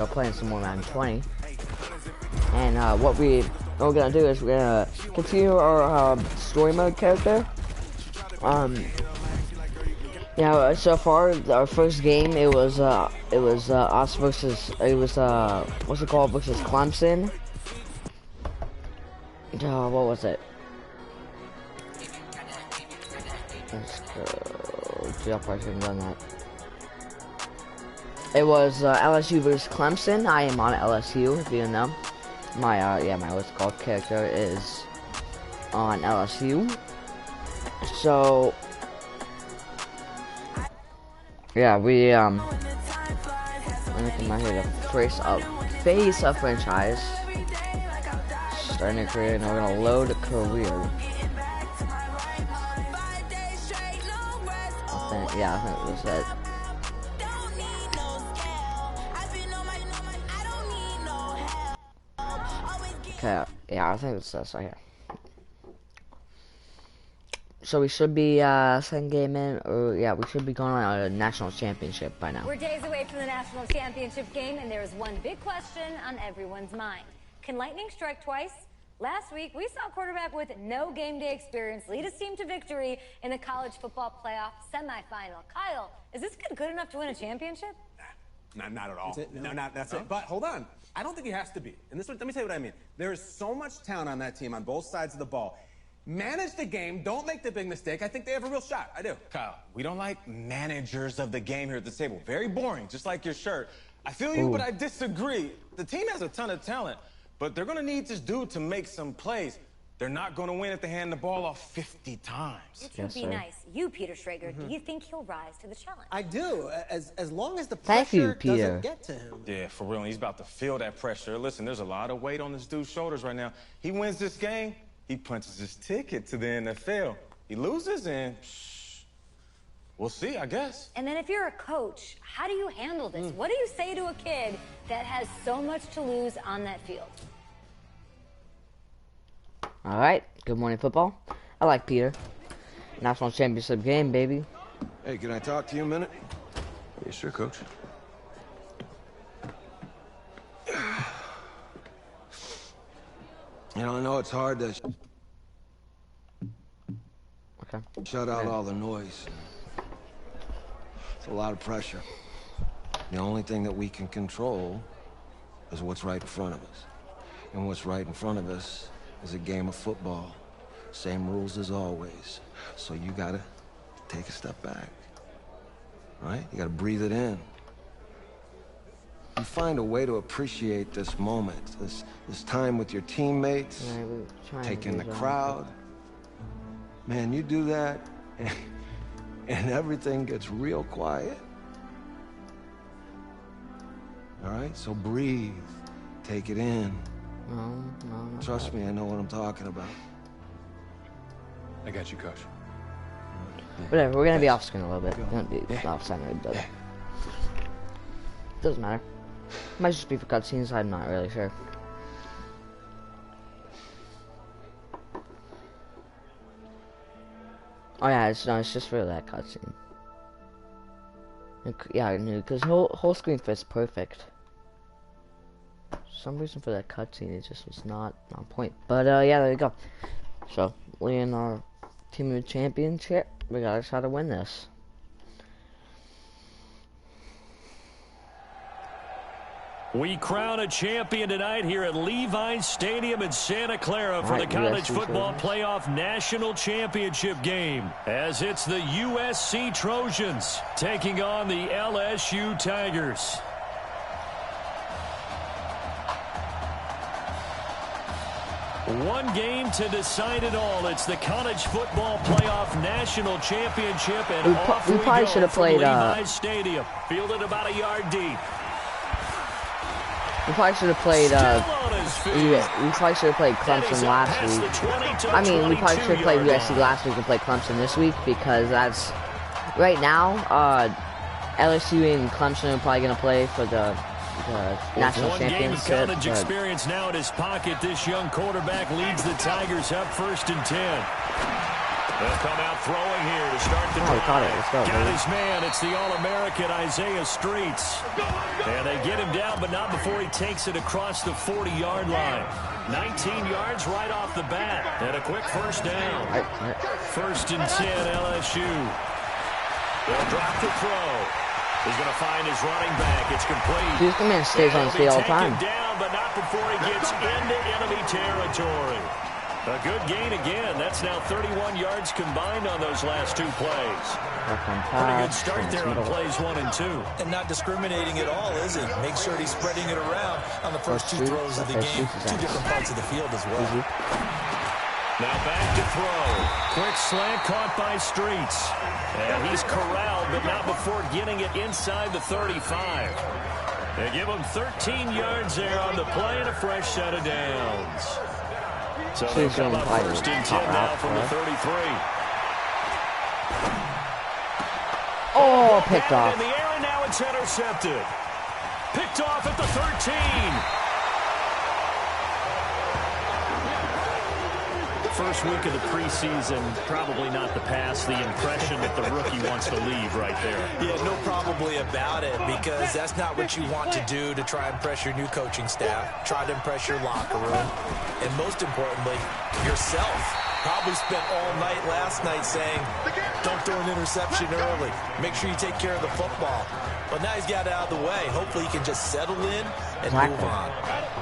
We're playing some more Madden 20, and what we're gonna do is we're gonna continue our story mode character. Yeah. So far, our first game it was us versus what's it called, versus Clemson. What was it? Let's go. Gee, I probably shouldn't have done that. It was LSU versus Clemson. I am on LSU, if you didn't know. My what's it called character is on LSU. So yeah, we let me come out here to face up franchise. Starting a career, and we're gonna load a career. I think it was that. Okay, yeah, I think it's this right here. So we should be second game in, or yeah, we should be going on a national championship by now. We're days away from the national championship game, and there is one big question on everyone's mind. Can lightning strike twice? Last week, we saw a quarterback with no game day experience lead his team to victory in the college football playoff semifinal. Kyle, is this kid good enough to win a championship? Not at all. No, that's it. But hold on. I don't think he has to be. And let me tell you what I mean. There is so much talent on that team on both sides of the ball. Manage the game. Don't make the big mistake. I think they have a real shot. I do. Kyle, we don't like managers of the game here at the table. Very boring, just like your shirt. I feel you, but I disagree. The team has a ton of talent, but they're going to need this dude to make some plays. They're not going to win if they hand the ball off 50 times. It would be nice. You, Peter Schrager, do you think he'll rise to the challenge? I do, as long as the pressure doesn't get to him. Yeah, for real. He's about to feel that pressure. Listen, there's a lot of weight on this dude's shoulders right now. He wins this game, he punches his ticket to the NFL. He loses, and we'll see, I guess. And then if you're a coach, how do you handle this? What do you say to a kid that has so much to lose on that field? Alright, good morning football. I like Peter. National championship game, baby. Hey, can I talk to you a minute? Yeah, sure, Coach. You know, I know it's hard to shut out all the noise. It's a lot of pressure. The only thing that we can control is what's right in front of us. And what's right in front of us is a game of football. Same rules as always. So you gotta take a step back. Right? You gotta breathe it in. You find a way to appreciate this moment, this time with your teammates, take in the crowd. Man, you do that, and everything gets real quiet. All right? So breathe. Take it in. No, Trust me, I know what I'm talking about. I got you, Coach. Whatever, we're gonna be off screen a little bit. We're gonna be off center, but doesn't matter. Might just be for cutscenes, I'm not really sure. Oh yeah, it's just for that cutscene. Yeah, I knew, because whole screen fits perfect. For some reason for that cutscene, it just was not on point. But yeah, there you go. So, we in our team of championship. We gotta try to win this. We crown a champion tonight here at Levi's Stadium in Santa Clara for the College Football Playoff National Championship game, as it's the USC Trojans taking on the LSU Tigers. One game to decide it all. It's the College Football Playoff National Championship, and we probably should have played Levi's Stadium, fielded about a yard deep. We probably should have played, we probably should have played Clemson last week. I mean, we probably should have played USC last week and played Clemson this week, because that's, right now, LSU and Clemson are probably going to play for the national championship. One game of college experience now in his pocket. This young quarterback leads the Tigers up 1st and 10. They'll come out throwing here to start the drive. Got his man. It's the All-American Isaiah Streets. And they get him down, but not before he takes it across the 40-yard line. 19 yards right off the bat. And a quick first down. First and 10, LSU. They'll drop the throw. He's going to find his running back. It's complete. Dude, the man stays on his feet all the time. Down, but not before he gets into enemy territory. A good gain again. That's now 31 yards combined on those last two plays. Pretty good start there on plays 1 and 2. And not discriminating at all, is he? Make sure he's spreading it around on the first 2 throws of the game. 2 different parts of the field as well. Now back to throw. Quick slant caught by Streets. And he's corralled, but not before getting it inside the 35. They give him 13 yards there on the play and a fresh set of downs. So they come up first and 10 now from the 33. Oh, picked off. In the air, and now it's intercepted. Picked off at the 13. First week of the preseason, probably not the pass, the impression that the rookie wants to leave right there. Yeah, no probably about it, because that's not what you want to do to try and impress your new coaching staff, try to impress your locker room, and most importantly, yourself. Probably spent all night last night saying, don't throw an interception early. Make sure you take care of the football. But now he's got it out of the way. Hopefully he can just settle in and move on.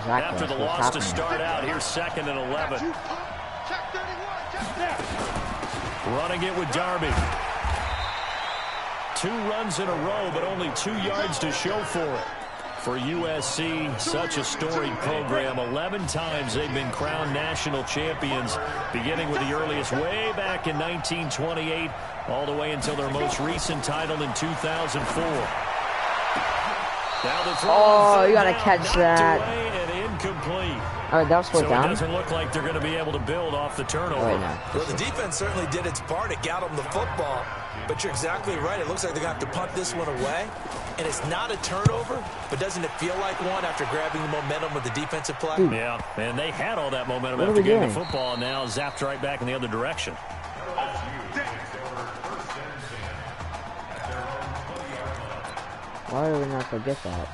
After the loss to start out, here's 2nd and 11. Running it with Darby. 2 runs in a row, but only 2 yards to show for it. For USC, such a storied program. 11 times they've been crowned national champions, beginning with the earliest way back in 1928, all the way until their most recent title in 2004. Now the throw. Oh, you gotta catch that. And incomplete. All right, that was 4th down. It doesn't look like they're going to be able to build off the turnover. Right now. Well, the defense certainly did its part. It got them the football. But you're exactly right. It looks like they're going to have to punt this one away. And it's not a turnover, but doesn't it feel like one after grabbing the momentum with the defensive play? Yeah, and they had all that momentum after getting the football, and now zapped right back in the other direction. Why did we not forget that?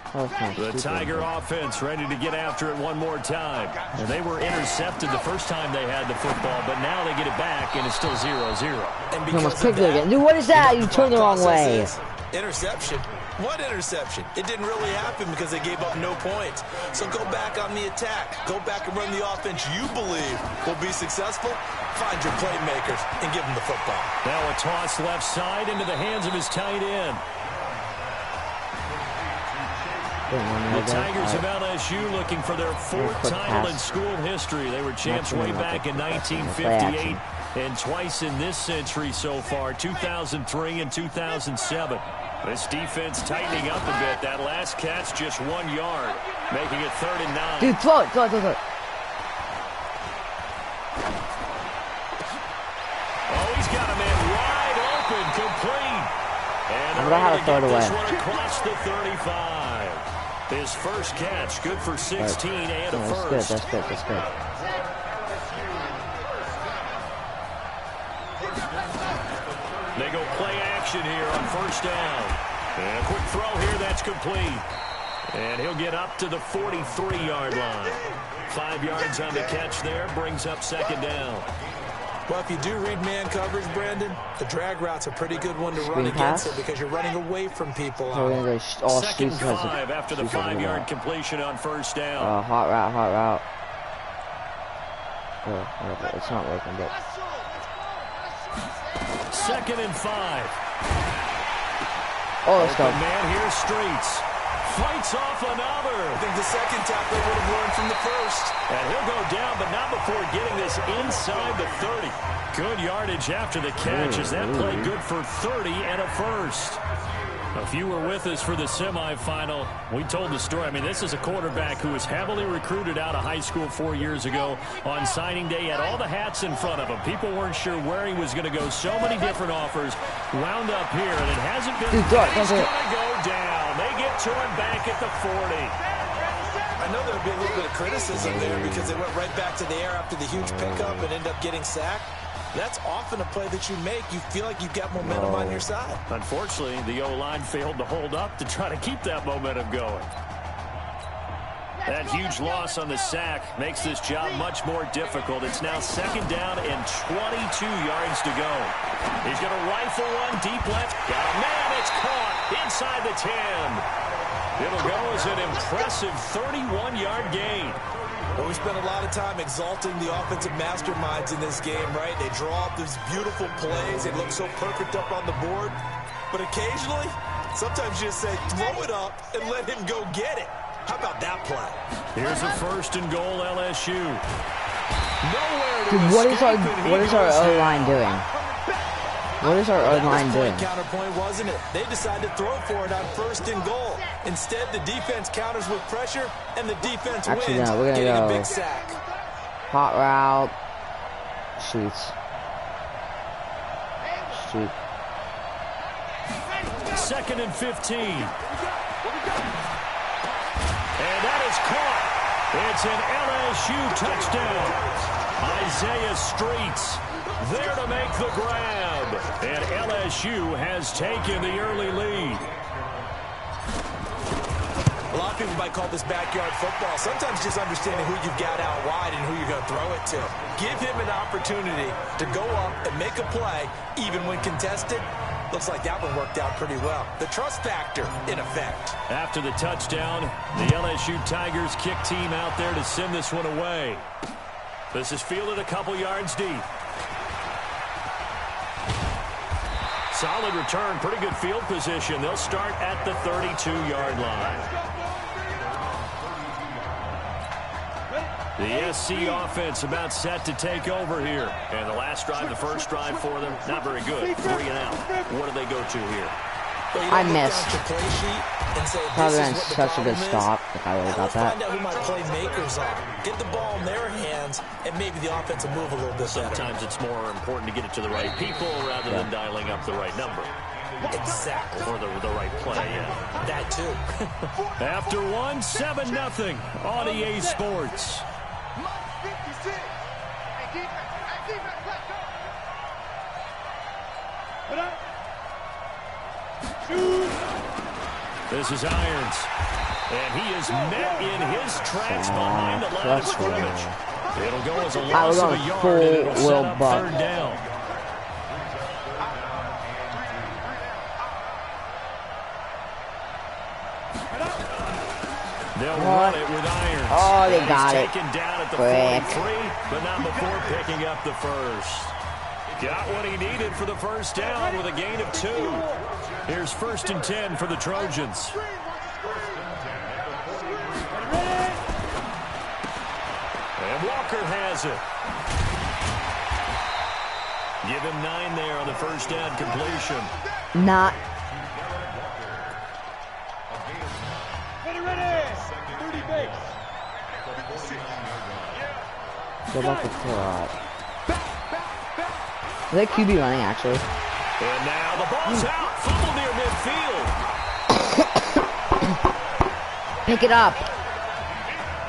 The Tiger offense ready to get after it one more time. And they were intercepted the first time they had the football, but now they get it back, and it's still 0-0. And because of that, dude, what is that? You turned the wrong way. Interception. What interception? It didn't really happen because they gave up no points. So go back on the attack. Go back and run the offense you believe will be successful. Find your playmakers and give them the football. Now a toss left side into the hands of his tight end. The Tigers of LSU looking for their 4th title in school history. They were champs way back in 1958 and twice in this century so far, 2003 and 2007. This defense tightening up a bit. That last catch just 1 yard, making it 3rd and 9. Dude, throw it. Oh, he's got a man wide open, complete. And I'm going to have to throw it away. This one across the 35. His first catch, good for 16 and a first. That's good. They go play action here on 1st down. And a quick throw here, that's complete. And he'll get up to the 43-yard line. 5 yards on the catch there, brings up 2nd down. Well, if you do read man coverage, Brandon, the drag route's a pretty good one to run against it because you're running away from people. 2nd and 5 after the 5-yard completion on 1st down. Hot route. It's not working, but 2nd and 5. Oh, let's go. Man here, Streets. Fights off another. I think the second tackler would have learned from the first. And he'll go down, but not before getting this inside the 30. Good yardage after the catch as that played good for 30 and a first. If you were with us for the semifinal, we told the story. I mean, this is a quarterback who was heavily recruited out of high school 4 years ago. On signing day, he had all the hats in front of him. People weren't sure where he was going to go. So many different offers. Wound up here, and it hasn't been. He's going to go down. They get to him back at the 40. I know there would be a little bit of criticism there because they went right back to the air after the huge pickup and ended up getting sacked. That's often a play that you make. You feel like you've got momentum on your side. Unfortunately, the O-line failed to hold up to try to keep that momentum going. That huge loss on the sack makes this job much more difficult. It's now 2nd down and 22 yards to go. He's going to rifle one deep left. Got a man. It's caught inside the 10. It'll go as an impressive 31-yard gain. Well, we spent a lot of time exalting the offensive masterminds in this game, right? They draw up these beautiful plays. They look so perfect up on the board. But occasionally, sometimes you just say, throw it up and let him go get it. How about that play? Here's a 1st and goal, LSU. Nowhere to Dude, what is our O-line doing? What is our O-line doing? Counterpoint, wasn't it? They decided to throw for it on 1st and goal. Instead, the defense counters with pressure, and the defense wins, no, we're gonna getting go a big sack. Hot route. Shoots. Shoot. 2nd and 15. And that is caught. It's an LSU touchdown. Isaiah Streets there to make the grab. And LSU has taken the early lead. A lot of people might call this backyard football. Sometimes just understanding who you've got out wide and who you're going to throw it to. Give him an opportunity to go up and make a play, even when contested. Looks like that one worked out pretty well. The trust factor in effect. After the touchdown, the LSU Tigers kick team out there to send this one away. This is fielded a couple yards deep. Solid return, pretty good field position. They'll start at the 32-yard line. The SC offense about set to take over here. And the last drive, the first drive for them, not very good. 3 and out. What do they go to here? I missed. Probably been such a good stop if I would have got that. Find out who my playmakers are. Get the ball in their hands, and maybe the offense will move a little bit better. Sometimes it's more important to get it to the right people rather than dialing up the right number. Exactly. Or the right play, yeah. That too. After one, 7-0 on EA Sports. This is Irons. And he is met in his tracks behind the line of scrimmage. It'll go as a loss of a yard, and it'll set up 3rd down. They'll run it with Irons. Oh, they got it. Taken down at the 43, but not before picking up the first. Got what he needed for the first down with a gain of 2. Here's 1st and 10 for the Trojans. And Walker has it. Give him 9 there on the first down completion. Not. Go back to plot. Is that QB running, actually? And now the ball's out. Fumble near midfield. Pick it up.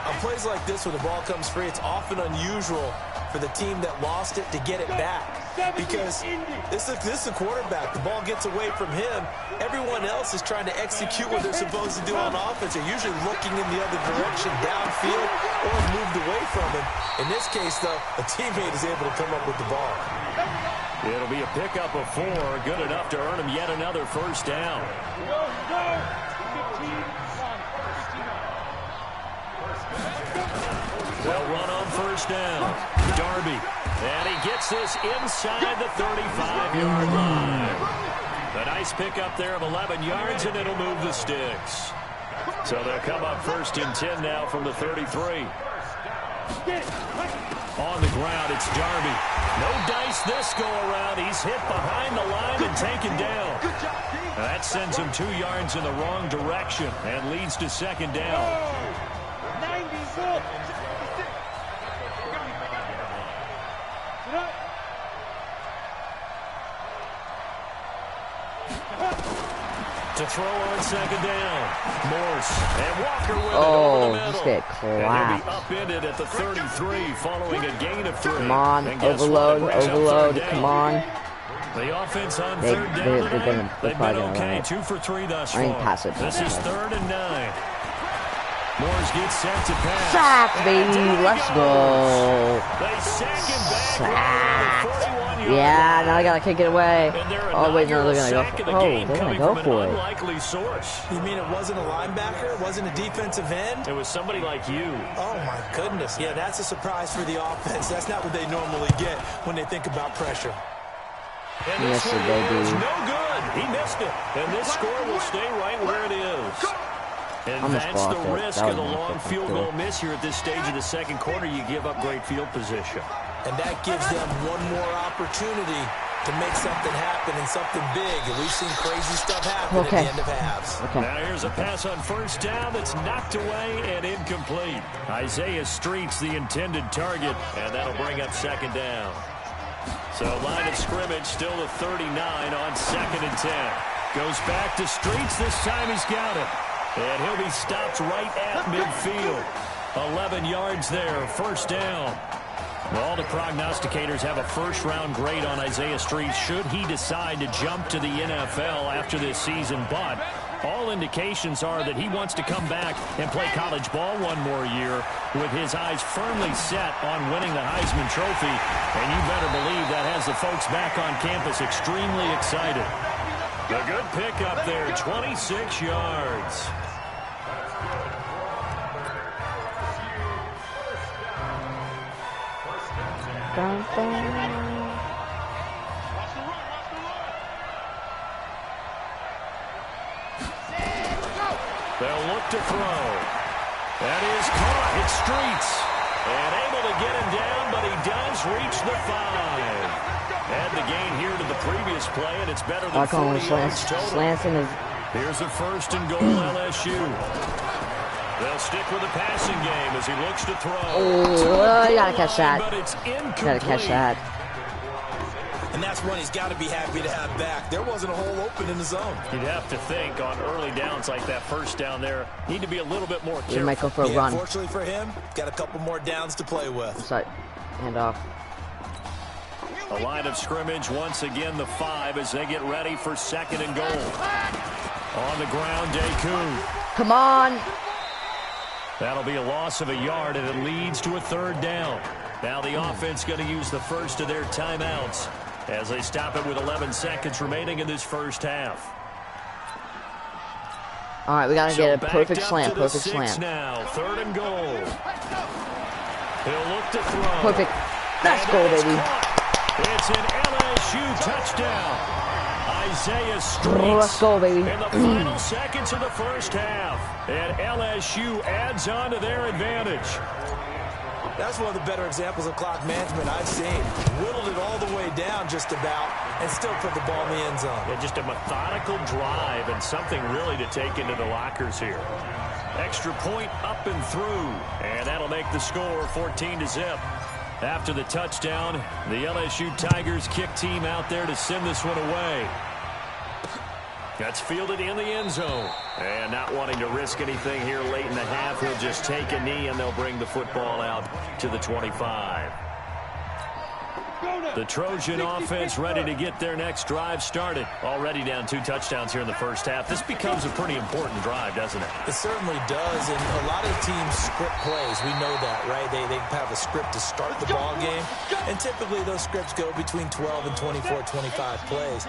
On plays like this where the ball comes free, it's often unusual for the team that lost it to get it back. Because this is a quarterback. The ball gets away from him. Everyone else is trying to execute what they're supposed to do on offense. They're usually looking in the other direction, downfield, or moved away from him. In this case, though, a teammate is able to come up with the ball. It'll be a pickup of 4, good enough to earn him yet another first down. They'll run on first down. Darby. And he gets this inside the 35-yard line. A nice pickup there of 11 yards, and it'll move the sticks. So they'll come up 1st and 10 now from the 33. On the ground, it's Darby. No dice this go-around. He's hit behind the line and taken down. That sends him 2 yards in the wrong direction and leads to 2nd down. To throw on second down. Morse and Walker with it over the middle. Just get clapped. And he'll be upended at the 33 following a gain of 3. Come on, overload, come on. The offense on third down. They've been okay. 2 for 3 thus far. Pass it. This is 3rd and 9. Morris gets set to pass. Sack, baby. Let's go. They sack him back. 41 yards. Yeah, now I gotta kick it away. Oh, wait, no, they're gonna go for it. Oh, they're gonna go for it. Unlikely source. You mean it wasn't a linebacker? It wasn't a defensive end? It was somebody like you. Oh, my goodness. Yeah, that's a surprise for the offense. That's not what they normally get when they think about pressure. And this one is no good. He missed it. And this score will stay right where it is. And that's the risk of the long field goal miss here at this stage of the second quarter. You give up great field position. And that gives them one more opportunity to make something happen and something big. And we've seen crazy stuff happen at the end of halves. Now here's a pass on first down that's knocked away and incomplete. Isaiah Street's the intended target, and that'll bring up second down. So line of scrimmage still to 39 on 2nd and 10. Goes back to Streets. This time he's got it. And he'll be stopped right at midfield. 11 yards there, first down. All the prognosticators have a first-round grade on Isaiah Street should he decide to jump to the NFL after this season. But all indications are that he wants to come back and play college ball one more year with his eyes firmly set on winning the Heisman Trophy. And you better believe that has the folks back on campus extremely excited. A good pickup there, 26 yards. Dun, dun. They'll look to throw. That is caught. It's Streets. And able to get him down, but he does reach the 5. Add the gain here to the previous play, and it's better than 40 yards total. Here's a 1st and goal, LSU. They'll stick with the passing game as he looks to throw. Oh, you gotta catch that. Gotta catch that. And that's one he's got to be happy to have back. There wasn't a hole open in the zone. You'd have to think on early downs like that first down there, need to be a little bit more careful. He might go for a run. Fortunately for him, got a couple more downs to play with. Sorry. Hand off. A line of scrimmage once again, the 5 as they get ready for 2nd and goal. On the ground, Deku. Come on. That'll be a loss of a yard, and it leads to a 3rd down. Now the offense going to use the first of their timeouts as they stop it with 11 seconds remaining in this first half. All right, we got to get a perfect slant, perfect slant. Now, 3rd and goal. He'll look to throw. Perfect. Let's go, baby. It's an LSU touchdown. Isaiah Streets. Let's go, baby. In the final seconds of the first half. And LSU adds on to their advantage. That's one of the better examples of clock management I've seen. Whittled it all the way down just about and still put the ball in the end zone. Yeah, just a methodical drive and something really to take into the lockers here. Extra point up and through. And that'll make the score 14-0. After the touchdown, the LSU Tigers kick team out there to send this one away. That's fielded in the end zone. And not wanting to risk anything here late in the half, he'll just take a knee and they'll bring the football out to the 25. The Trojan offense ready to get their next drive started. Already down 2 touchdowns here in the first half. This becomes a pretty important drive, doesn't it? It certainly does, and a lot of teams script plays. We know that, right? They have a script to start the ball game, and typically those scripts go between 12 and 24, 25 plays.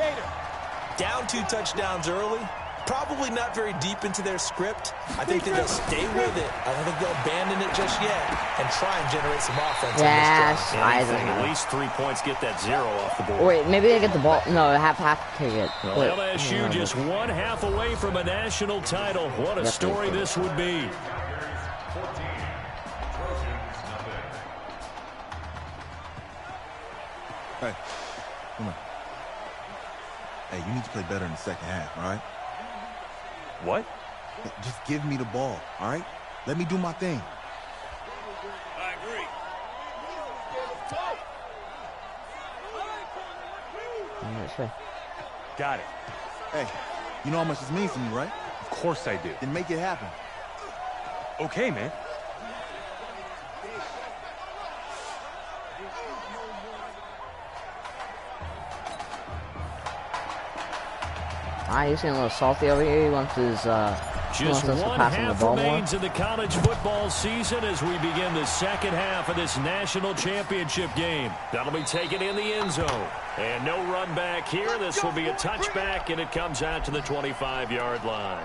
Down 2 touchdowns early, probably not very deep into their script. I think that they'll stay with it. I don't think they'll abandon it just yet and try and generate some offense. Yes, at least 3 points, get that 0 off the board. Wait, maybe they get the ball. No, half kick it. Well, LSU just 1/2 away from a national title. What a story this would be. Hey, come on. Hey, you need to play better in the second half, all right? What? Just give me the ball, all right? Let me do my thing. I agree. I'm not sure. Got it. Hey, You know how much this means to me, right? Of course I do. Then make it happen. Okay, man. He's getting a little salty over here. He wants his, just one half remains in the college football season as we begin the second half of this national championship game. That'll be taken in the end zone. And no run back here. This will be a touchback, and it comes out to the 25-yard line.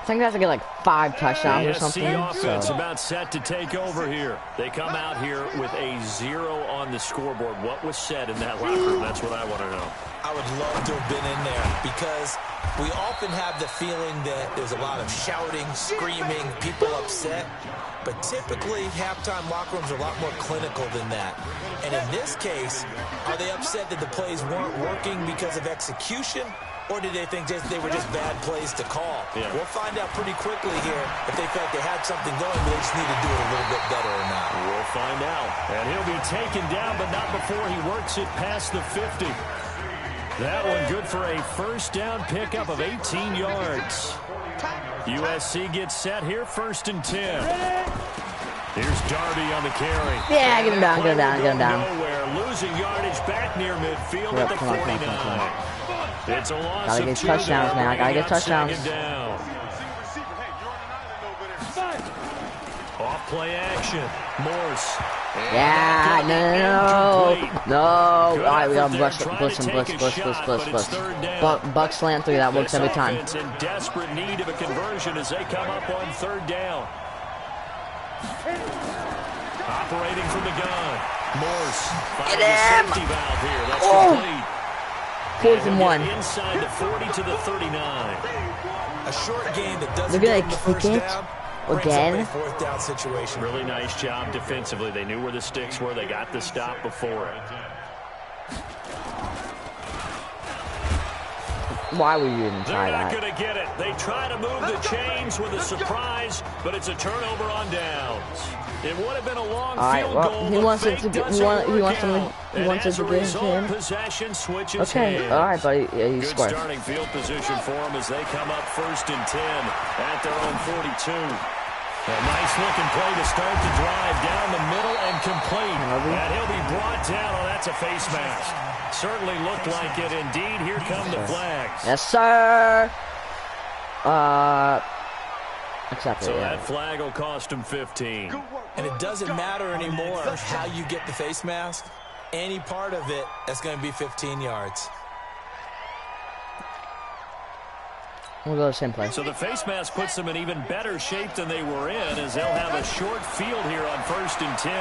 I think they have to get like 5 touchdowns or something. The offense about set to take over here. They come out here with a 0 on the scoreboard. What was said in that locker room? That's what I want to know. I would love to have been in there because we often have the feeling that there's a lot of shouting, screaming, people upset. But typically, halftime locker rooms are a lot more clinical than that. And in this case, are they upset that the plays weren't working because of execution? Or did they think they were just bad plays to call? Yeah. We'll find out pretty quickly here if they felt they had something going, but they just need to do it a little bit better or not. We'll find out. And he'll be taken down, but not before he works it past the 50. That one good for a first down pickup of 18 yards. USC gets set here, 1st and 10. Here's Darby on the carry. Yeah, get him down, get him down, get him down. Nowhere, losing yardage back near midfield at the 49. It's a loss gotta get touchdowns, man. I gotta get touchdowns. Off play action. Morse. Yeah, no. All right, we gotta buck slant through. That works every time. In desperate need of a conversion as they come up on 3rd down. Operating from the gun. Morse. Get him. Safety valve here. That's complete. 4th and 1. Inside the 40 to the 39. A short game that doesn't They're get the gonna first kick it down. again. 4th down situation. Really nice job defensively. They knew where the sticks were. They got the stop before it. Why would you even try that? They're not going to get it. They try to move the chains with a surprise, but it's a turnover on downs. It would have been a long field goal. He wants it to get. He wants it to get him. Possession switches. Okay, all right, buddy. Yeah, he scored. Good starting field position for him as they come up 1st and 10 at their own 42. A nice looking play to start the drive down the middle and complete. And he'll be brought down. Oh, that's a face mask. Certainly looked like it. Indeed, here come the flags. Yes, sir. Accepted. So that flag will cost him 15. And it doesn't matter anymore how you get the face mask. Any part of it, that's going to be 15 yards. We'll go the same play. So the face mask puts them in even better shape than they were in as they'll have a short field here on 1st and 10.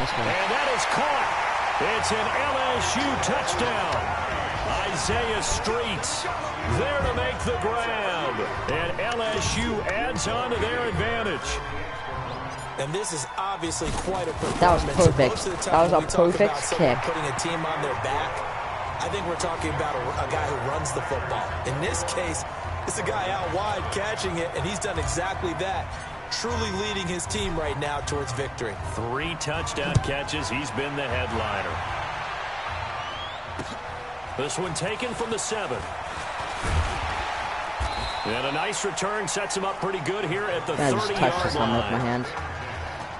And that is caught. It's an LSU touchdown. Isaiah Streets there to make the grab. And LSU adds on to their advantage. And this is obviously quite a performance. That was perfect. That was a perfect kick. Putting a team on their back, I think we're talking about a guy who runs the football. In this case, it's a guy out wide catching it, and he's done exactly that. Truly leading his team right now towards victory. 3 touchdown catches. He's been the headliner. This one taken from the 7. And a nice return sets him up pretty good here at the 30-yard line. With my hand.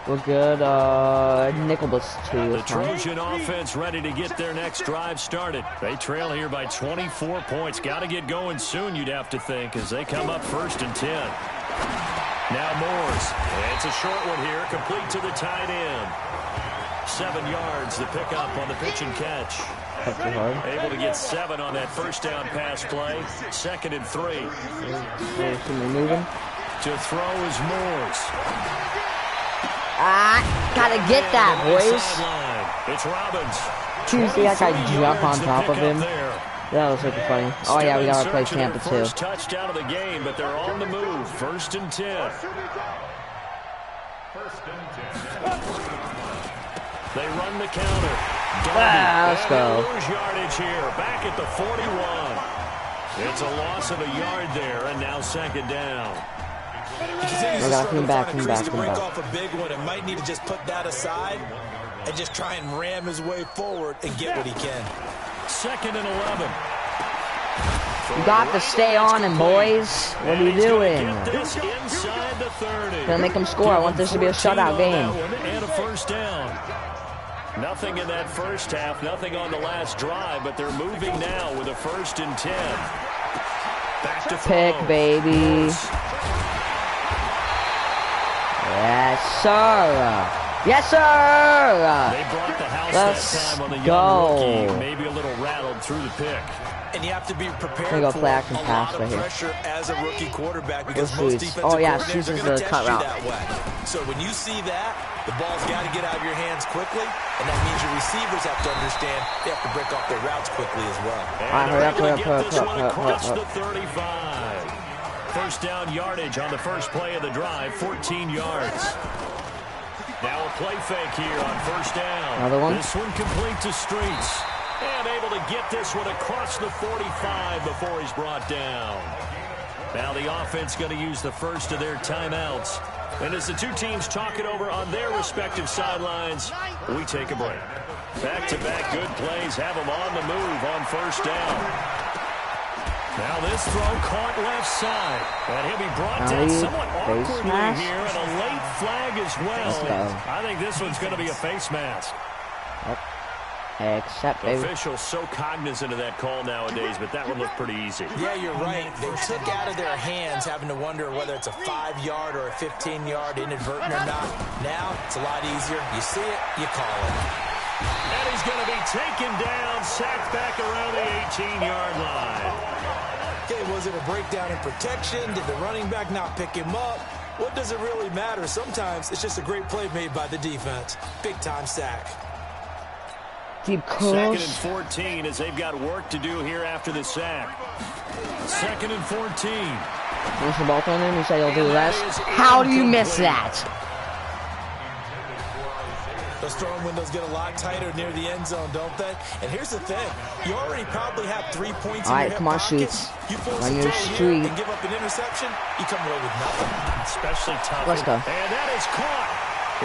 We're good. Nickelbus 2. The Trojan offense ready to get their next drive started. They trail here by 24 points. Got to get going soon, you'd have to think, as they come up 1st and 10. Now Morse. It's a short one here, complete to the tight end. 7 yards, the pickup on the pitch and catch. Able to get 7 on that first down pass play. 2nd and 3. Moving. To throw is Morse. Gotta get that, boys. It's Robbins. Tuesday, I gotta jump on top of him. That was super funny. Oh yeah, we gotta play Tampa too. First touchdown of the game, but they're on the move. 1st and 10. They run the counter. Let's go. Yardage here, back at the 41. It's a loss of a yard there, and now 2nd down. Come back. Off a big one, and might need to just put that aside and just try and ram his way forward and get what he can. 2nd and 11. You got to stay on him, boys. What are you doing? Gonna make him score. I want this to be a shutout game. And a first down. Nothing in that first half, nothing on the last drive, but they're moving now with a 1st and 10. Back to pick, baby. Yes, sir. Yes, sir. They brought the house Let's that time on the young go. rookie. Maybe a little rattled through the pick. And you have to be prepared go for play action a pass lot right of here. pressure as a rookie quarterback because Go most Shoots. defensive Oh, yeah, coordinators Shoots are is going the to cut test you route. that way. So when you see that, the ball's got to get out of your hands quickly, and that means your receivers have to understand they have to break off their routes quickly as well. All right, hurry up, hurry up. The 35. First down yardage on the first play of the drive, 14 yards. Now a play fake here on first down. Another one. This one complete to Streets. And able to get this one across the 45 before he's brought down. Now the offense going to use the first of their timeouts. And as the two teams talk it over on their respective sidelines, we take a break. Back-to-back good plays have them on the move on first down. Now this throw caught left side. And he'll be brought down somewhat awkwardly here. And a late flag as well. I think this one's going to be a face mask. Except officials so cognizant of that call nowadays, but that one looked pretty easy. Yeah, you're right. They took out of their hands having to wonder whether it's a 5-yard or a 15-yard inadvertent or not. Now it's a lot easier. You see it, you call it. And he's going to be taken down, sacked back around the 18-yard line. Okay, was it a breakdown in protection? Did the running back not pick him up? What does it really matter? Sometimes it's just a great play made by the defense. Big-time sack. Deep Second and 14 as they've got work to do here after the sack. Second and 14. Once the ball thrown in, you say you'll do less. How do you miss that? Those throwing windows get a lot tighter near the end zone, don't they? And here's the thing. You already probably have 3 points in your hip come on, pocket. Shoots. You force Run a your throw street. here and give up an interception, you come away with nothing. Especially tough. Let's go. And that is caught.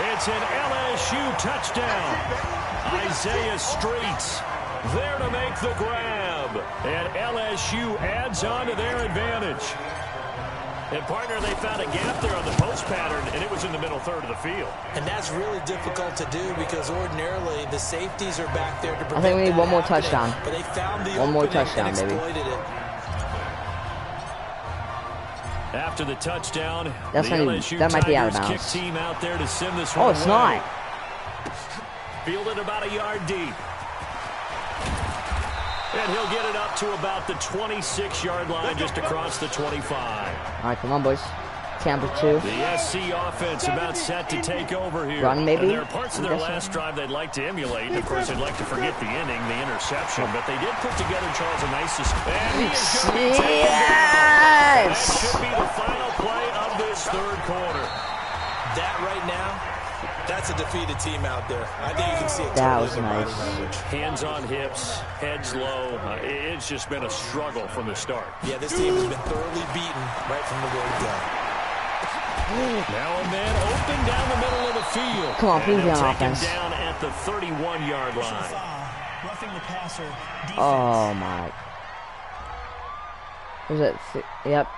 It's an LSU touchdown. Isaiah Streets there to make the grab. And LSU adds on to their advantage. And, partner, they found a gap there on the post pattern, and it was in the middle third of the field. And that's really difficult to do because ordinarily the safeties are back there to prevent I think we need one more happening, touchdown. But they found the one more opening touchdown, and baby. exploited it. After the touchdown, That's the LSU that might be out of Tigers bounds. kick team out there to send this one Oh, it's away. not. Fielded about a yard deep. And he'll get it up to about the 26-yard line, just across the 25. All right, come on, boys. Tampa 2. The SC offense about set to take over here. Run, maybe? And there are parts of their last drive they'd like to emulate. Of course, they'd like to forget the inning, the interception. But they did put together, Charles, a nice... And he is going to be taken down. That should be the final play of this third quarter. That right now, that's a defeated team out there. I think you can see it. That totally was in their nice. body language. Hands on hips, heads low. It's just been a struggle from the start. Yeah, this team has been thoroughly beaten right from the word go. Now a man open down the middle of the field. Come on, please be on Taken offense. down at the 31-yard line. Roughing the passer. Oh, my. Was it? Yep.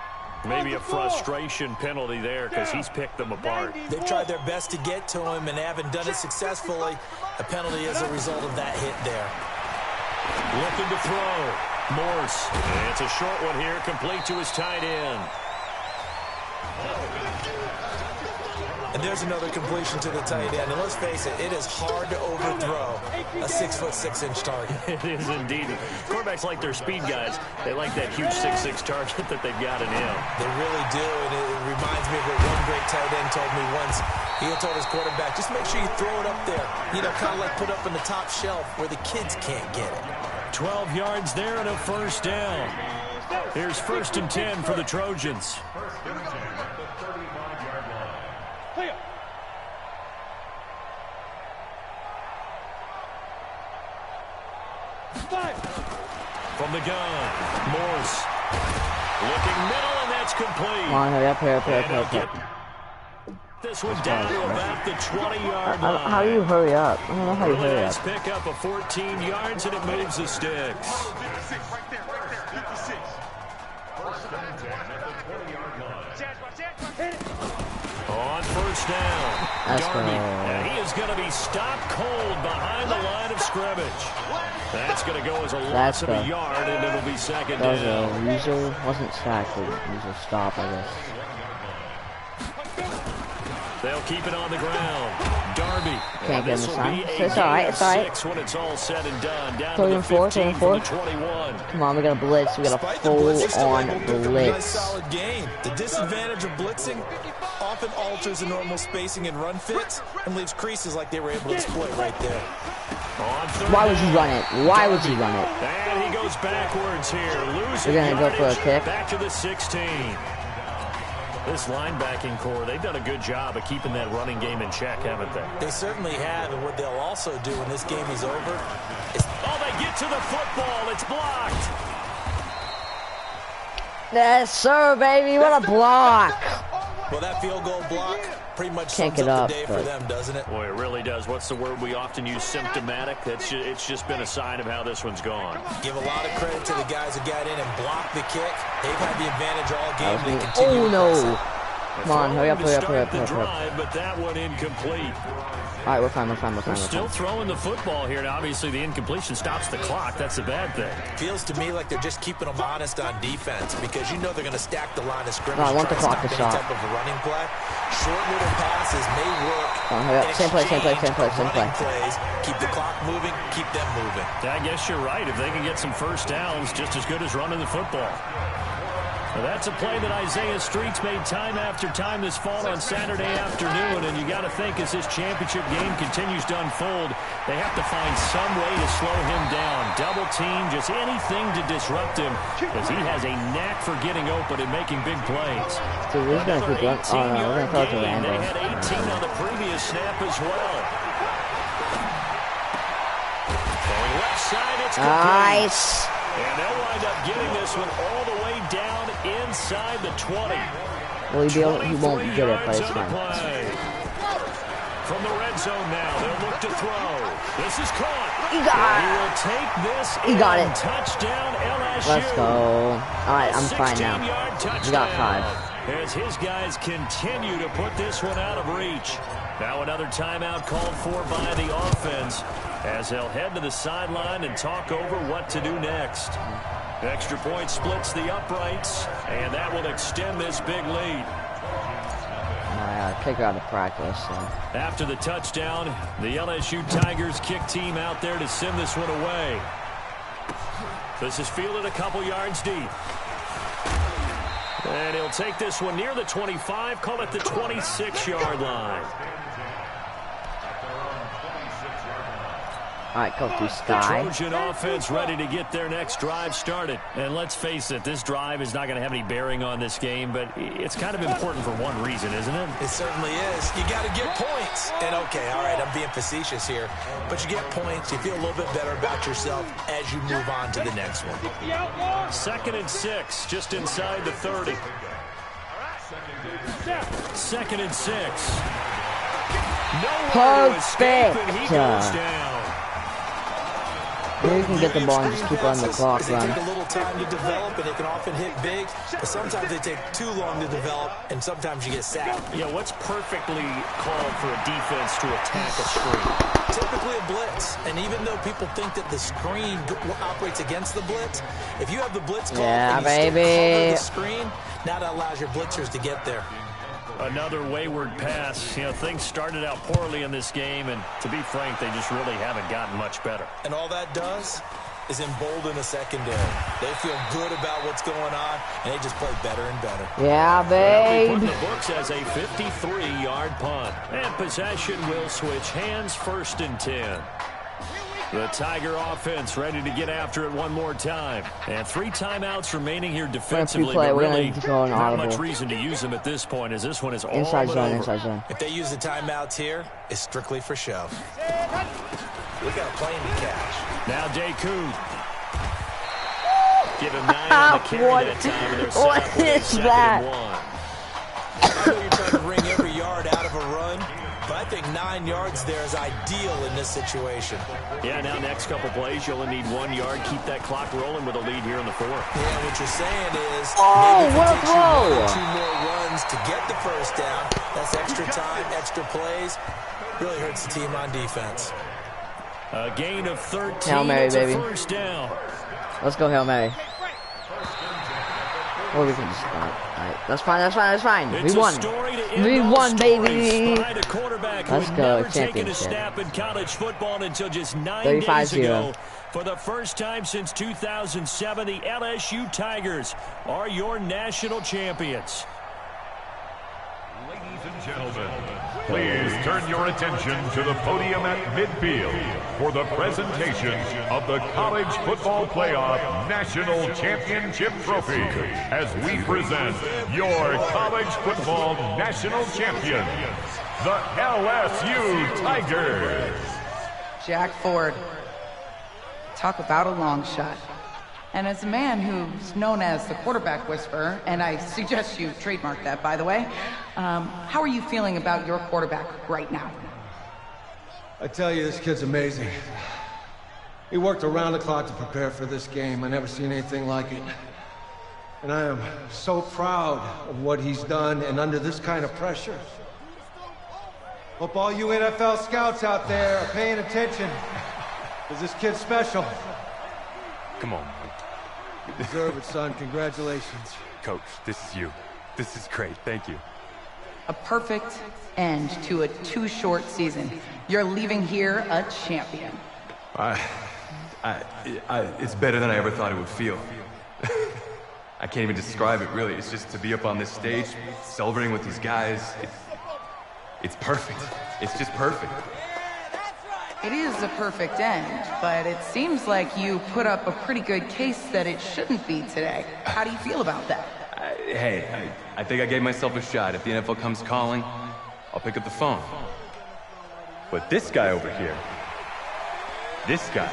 Maybe a frustration penalty there because he's picked them apart. They've tried their best to get to him and haven't done it successfully. A penalty as a result of that hit there. Looking to throw. Morse. And it's a short one here, complete to his tight end. And there's another completion to the tight end. And let's face it, it is hard to overthrow a 6'6" target. It is indeed. Quarterbacks like their speed guys. They like that huge 6'6" target that they've got in him. They really do, and it reminds me of what one great tight end told me once. He had told his quarterback, just make sure you throw it up there. You know, kind of like put up in the top shelf where the kids can't get it. 12 yards there and a first down. Here's 1st and 10 for the Trojans. From the gun, Morse. Looking middle, and that's complete. Come on, hurry up, hurry up, hurry up, hurry up. This one down to about the 20-yard line. How do you hurry up? I don't know how you hurry up. Pick up a 14 yards, and it moves the sticks. On first down, Darby, and he is going to be stopped cold behind the line of scrimmage. That's going to go as a loss of a yard, and it'll be second down. That was a user, wasn't sacked, but user stop, I guess. They'll keep it on the ground. Darby. Can't get him this time. It's alright, it's alright. When it's all said and done, down Third to and the four, 15 third and from the 21. Come on, we got a blitz. We got a full-on blitz. Nice solid game. The disadvantage of blitzing often alters the normal spacing and run fits and leaves creases like they were able to exploit right there. Why would you run it? Why would you run it? And he goes backwards here. Losing We're gonna go for a kick. Back to the 16. This linebacking core, they've done a good job of keeping that running game in check, haven't they? They certainly have, and what they'll also do when this game is over is... Oh, they get to the football. It's blocked. Yes, sir, baby. What a block. Well, that field goal block pretty much Can't sums get up up, the day for them, doesn't it? Boy, it really does. What's the word we often use? Symptomatic. It's just been a sign of how this one's gone. Give a lot of credit to the guys who got in and blocked the kick. They've had the advantage all game. They continue oh, no. Come on, hurry up, hurry up, hurry up, hurry up. Drive, but that one incomplete. All right, we're fine, we're fine, we're fine. We're still throwing the football here, and obviously the incompletion stops the clock. That's a bad thing. Feels to me like they're just keeping them honest on defense because you know they're going to stack the line of scrimmage. No, I want the clock to stop. Any type of a running play. Short little passes may work. Hurry up. Same play, same play, same play, same play. Plays, keep the clock moving, keep them moving. I guess you're right. If they can get some first downs, just as good as running the football. Well, that's a play that Isaiah Streets made time after time this fall on Saturday afternoon, and you got to think as this championship game continues to unfold, they have to find some way to slow him down, double team, just anything to disrupt him, because he has a knack for getting open and making big plays. So we're going to keep going. Oh, no, we're going to throw it to Randall. They had 18 on the previous snap as well. Going left side, it's complete. Nice. And they'll wind up getting this one all the way down inside the 20. Well, he won't get it, but it's fine. From the red zone now, they'll look to throw. This is caught. He got it. He will take this. He got it. Touchdown LSU. Let's go. All right, I'm fine now. We got 5. As his guys continue to put this one out of reach. Now another timeout called for by the offense as they'll head to the sideline and talk over what to do next. Extra point splits the uprights, and that will extend this big lead. Kicker out of practice. So. After the touchdown, the LSU Tigers kick team out there to send this one away. This is fielded a couple yards deep. And he'll take this one near the 25, call it the 26-yard line. All right, go through Sky. The Trojan offense ready to get their next drive started. And let's face it, this drive is not going to have any bearing on this game, but it's kind of important for one reason, isn't it? It certainly is. You got to get points. And okay, all right, I'm being facetious here, but you get points, you feel a little bit better about yourself as you move on to the next one. 2nd and 6, just inside the 30. 2nd and 6. No way to escape, and he goes down. Here you can get the ball and just keep on the clock run. run. They take a little time to develop, and they can often hit big, but sometimes they take too long to develop, and sometimes you get sacked. Yeah, what's perfectly called for a defense to attack a screen? Typically a blitz, and even though people think that the screen operates against the blitz, if you have the blitz called and you still cover the screen, now that allows your blitzers to get there. Another wayward pass. You know, things started out poorly in this game, and to be frank, they just really haven't gotten much better. And all that does is embolden the secondary. They feel good about what's going on, and they just play better and better. Yeah, babe. Well, we put in the books as a 53-yard punt. And possession will switch hands, 1st and 10. The Tiger offense ready to get after it one more time. And 3 timeouts remaining here defensively, but really not much reason to use them at this point, as this one is all inside zone, over. inside zone. If they use the timeouts here, it's strictly for show. We got a plane to catch. Now Deku. Give him 9 on the carry that time, and they're set up with 2nd and 1. I know you're trying to wring every yard out of a run, but I think 9 yards there is ideal in this situation. Yeah, now next couple plays, you only need 1 yard. Keep that clock rolling with a lead here in the 4th. Yeah, what you're saying is, oh, maybe what a throw! 2 more runs to get the first down. That's extra time, extra plays. Really hurts the team on defense. A gain of 13. Hail Mary, baby. First down. Let's go Hail Mary. Or we can just alright. That's fine. We won. We won, baby. Let's go, championship. A snap in college football until just 9 days ago. For the first time since 2007, the LSU Tigers are your national champions. Ladies and gentlemen, please turn your attention to the podium at midfield for the presentation of the College Football Playoff National Championship Trophy as we present your College Football National Champions, the LSU Tigers. Jack Ford. Talk about a long shot. And as a man who's known as the quarterback whisperer, and I suggest you trademark that, by the way, how are you feeling about your quarterback right now? I tell you, this kid's amazing. He worked around the clock to prepare for this game. I never seen anything like it. And I am so proud of what he's done, and under this kind of pressure. Hope all you NFL scouts out there are paying attention, because this kid's special. Come on. You deserve it, son. Congratulations. Coach, this is you. This is great. Thank you. A perfect end to a too short season. You're leaving here a champion. It's better than I ever thought it would feel. I can't even describe it, really. It's just to be up on this stage, celebrating with these guys. It's perfect. It's just perfect. It is a perfect end, but it seems like you put up a pretty good case that it shouldn't be today. How do you feel about that? I think I gave myself a shot. If the NFL comes calling, I'll pick up the phone. But this guy over here, this guy,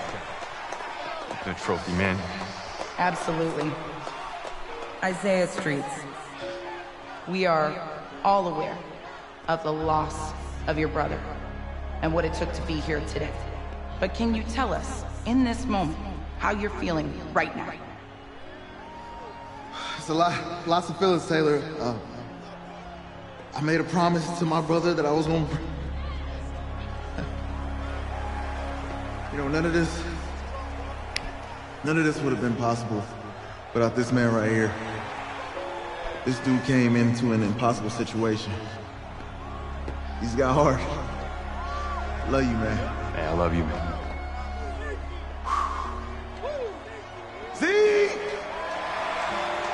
the trophy, man. Absolutely. Isaiah Streets, we are all aware of the loss of your brother and what it took to be here today. But can you tell us, in this moment, how you're feeling right now? It's lots of feelings, Taylor. I made a promise to my brother that I was going to... You know, none of this would have been possible without this man right here. This dude came into an impossible situation. He's got heart. Love you, man. Hey, I love you, man. See?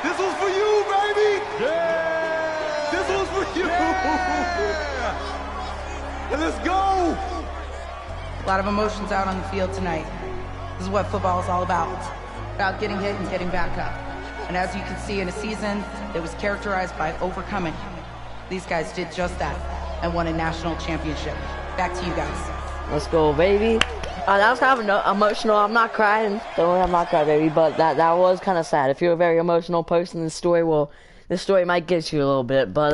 This was for you, baby! Yeah! This was for you! Yeah! And let's go! A lot of emotions out on the field tonight. This is what football is all about. About getting hit and getting back up. And as you can see, in a season that was characterized by overcoming, these guys did just that and won a national championship. Back to you guys. Let's go, baby. That was kind of emotional. I'm not crying. Don't worry, I'm not crying, baby. But that was kind of sad. If you're a very emotional person, this story might get you a little bit. But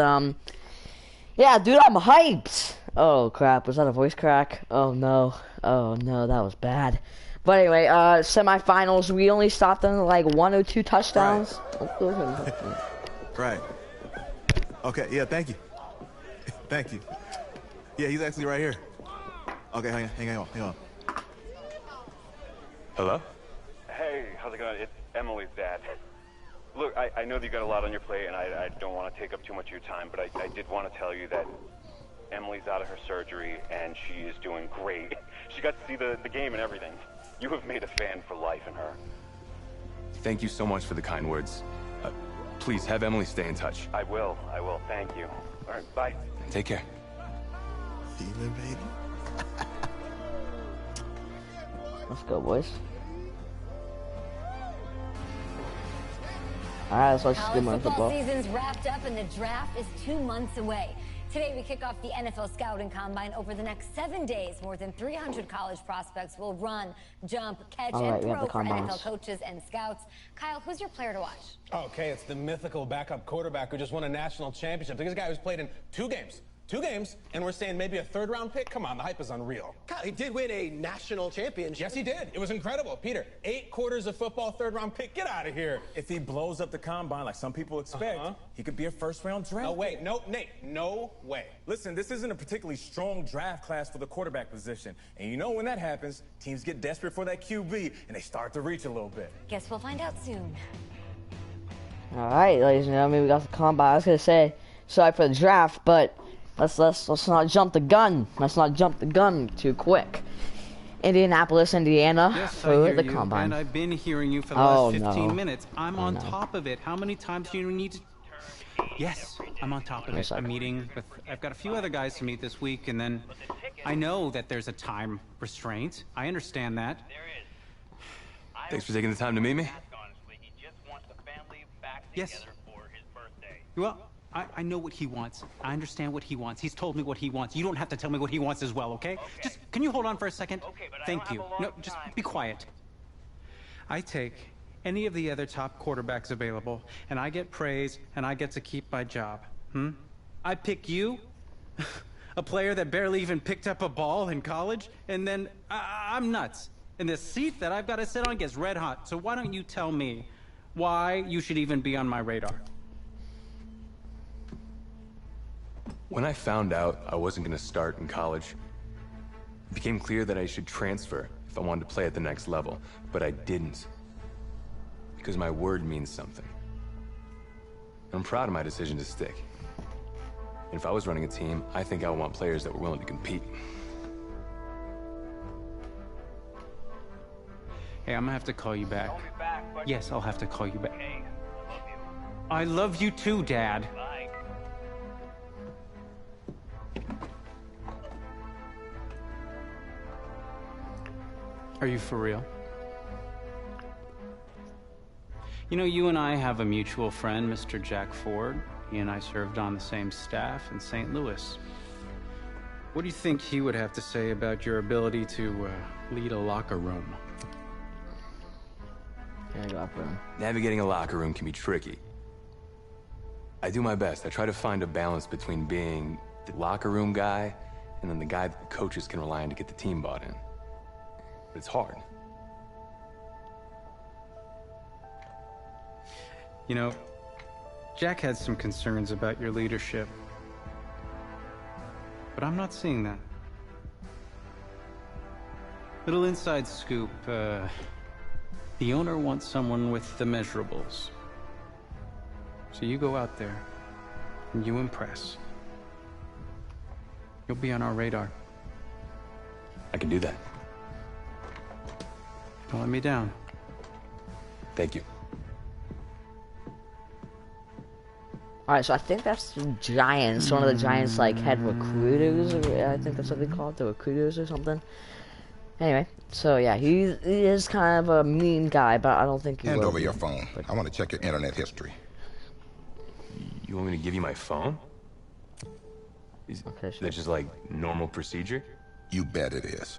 yeah, dude, I'm hyped. Oh crap, was that a voice crack? Oh no, that was bad. But anyway, semifinals. We only stopped them like 1 or 2 touchdowns. Right. Okay. Yeah. Thank you. Thank you. Yeah, he's actually right here. Okay, hang on. Hello? Hey, how's it going? It's Emily's dad. Look, I know that you got a lot on your plate, and I don't want to take up too much of your time, but I did want to tell you that Emily's out of her surgery, and she is doing great. She got to see the game and everything. You have made a fan for life in her. Thank you so much for the kind words. Please, have Emily stay in touch. I will. Thank you. All right, bye. Take care. Feeling, baby. Let's go, boys. Alright, let's watch this game on football. College football season's wrapped up and the draft is 2 months away. Today we kick off the NFL Scouting Combine. Over the next 7 days, more than 300 college prospects will run, jump, catch, and throw for NFL coaches and scouts. Kyle, who's your player to watch? Okay, it's the mythical backup quarterback who just won a national championship. This guy who's played in 2 games 2 games, and we're saying maybe a 3rd-round pick? Come on, the hype is unreal. Kyle, he did win a national championship. Yes, he did. It was incredible. Peter, 8 quarters of football, 3rd-round pick. Get out of here. If he blows up the combine like some people expect, he could be a 1st-round draft. No way. No, Nate, no way. Listen, this isn't a particularly strong draft class for the quarterback position. And you know when that happens, teams get desperate for that QB, and they start to reach a little bit. Guess we'll find out soon. All right, ladies and gentlemen, we got the combine. I was gonna say sorry for the draft, but let's not jump the gun. Let's not jump the gun too quick. Indianapolis, Indiana, yes, for the combine. And I've been hearing you for the last 15 minutes. I'm on top of it. How many times do you need to? Yes, I'm on top of it. I'm meeting with. I've got a few other guys to meet this week, and then I know that there's a time restraint. I understand that. Thanks for taking the time to meet me. Yes. Well, I know what he wants. I understand what he wants. He's told me what he wants. You don't have to tell me what he wants as well, okay? Just, can you hold on for a second? Okay, but Thank you. No, just be quiet. I take any of the other top quarterbacks available, and I get praise, and I get to keep my job. I pick you, a player that barely even picked up a ball in college, and then I'm nuts. And the seat that I've got to sit on gets red hot. So why don't you tell me why you should even be on my radar? When I found out I wasn't going to start in college, it became clear that I should transfer if I wanted to play at the next level, but I didn't. Because my word means something. I'm proud of my decision to stick. And if I was running a team, I think I would want players that were willing to compete. Hey, I'm gonna have to call you back. Yes, I'll have to call you back. Okay. I love you too, Dad. Bye. Are you for real? You know, you and I have a mutual friend, Mr. Jack Ford. He and I served on the same staff in St. Louis. What do you think he would have to say about your ability to lead a locker room? Navigating a locker room can be tricky. I do my best. I try to find a balance between being the locker room guy and then the guy that the coaches can rely on to get the team bought in. But it's hard. You know, Jack had some concerns about your leadership, but I'm not seeing that. Little inside scoop, the owner wants someone with the measurables. So you go out there and you impress. You'll be on our radar. I can do that. Don't let me down. Thank you. Alright, so I think that's the Giants, one of the Giants, like, head recruiters, or I think that's what they call it, the recruiters or something. Anyway, so yeah, he is kind of a mean guy, but I don't think he Hand will over be. your phone. I want to check your internet history. You want me to give you my phone? Is that just like normal procedure? You bet it is.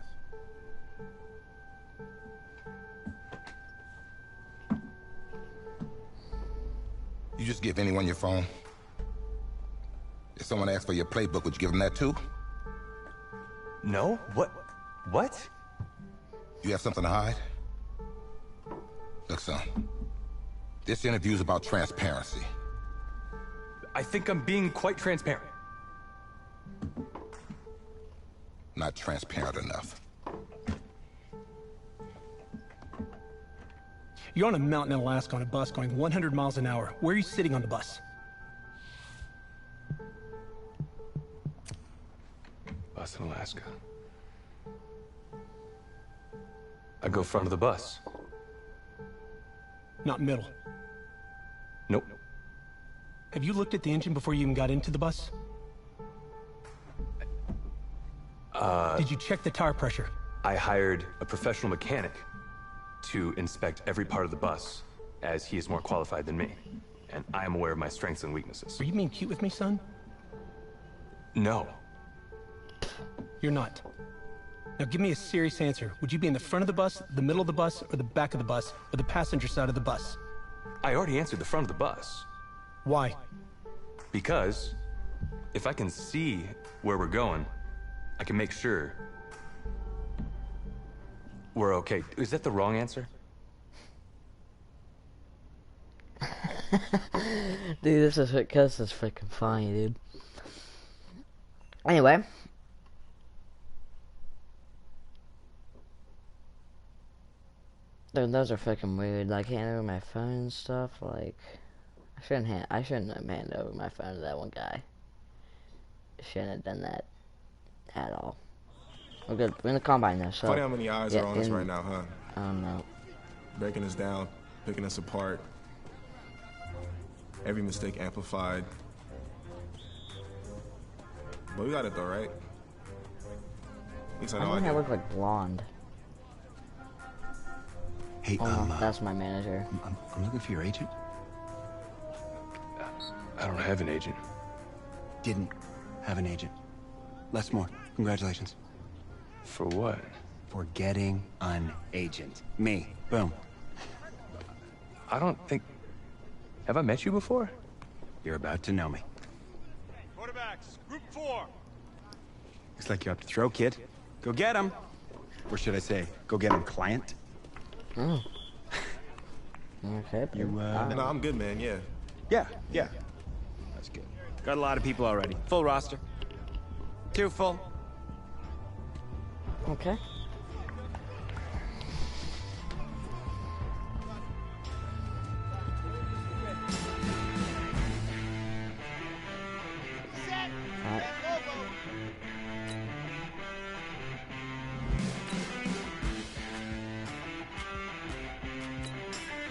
You just give anyone your phone? If someone asks for your playbook, would you give them that too? No? What? You have something to hide? Look, son. This interview's about transparency. I think I'm being quite transparent. Not transparent enough. You're on a mountain in Alaska on a bus going 100 miles an hour. Where are you sitting on the bus? Bus in Alaska. I go front of the bus. Not middle. Nope. Have you looked at the engine before you even got into the bus? Did you check the tire pressure? I hired a professional mechanic to inspect every part of the bus, as he is more qualified than me. And I am aware of my strengths and weaknesses. Are you being cute with me, son? No. You're not. Now give me a serious answer. Would you be in the front of the bus, the middle of the bus, or the back of the bus, or the passenger side of the bus? I already answered the front of the bus. Why? Because if I can see where we're going, I can make sure we're okay. Is that the wrong answer? Dude, this is freaking funny, dude. Anyway. Dude, those are freaking weird. Like, hand over my phone and stuff. Like, I shouldn't have handed over my phone to that one guy. I shouldn't have done that at all. We're good. We're in the combine now, so. Funny how many eyes are on us right now, huh? I don't know. Breaking us down, picking us apart. Every mistake amplified. But we got it though, right? At least I know I think I look like blonde. Hey, that's my manager. I'm looking for your agent. I don't have an agent. Didn't have an agent. Les Moore, congratulations. For what? For getting an agent. Me. Boom. I don't think... Have I met you before? You're about to know me. Quarterbacks, group 4. Looks like you're up to throw, kid. Go get him. Or should I say, go get him, client? Oh. Okay. You, no, I'm good, man, yeah. Yeah. That's good. Got a lot of people already. Full roster. 2 full. Okay.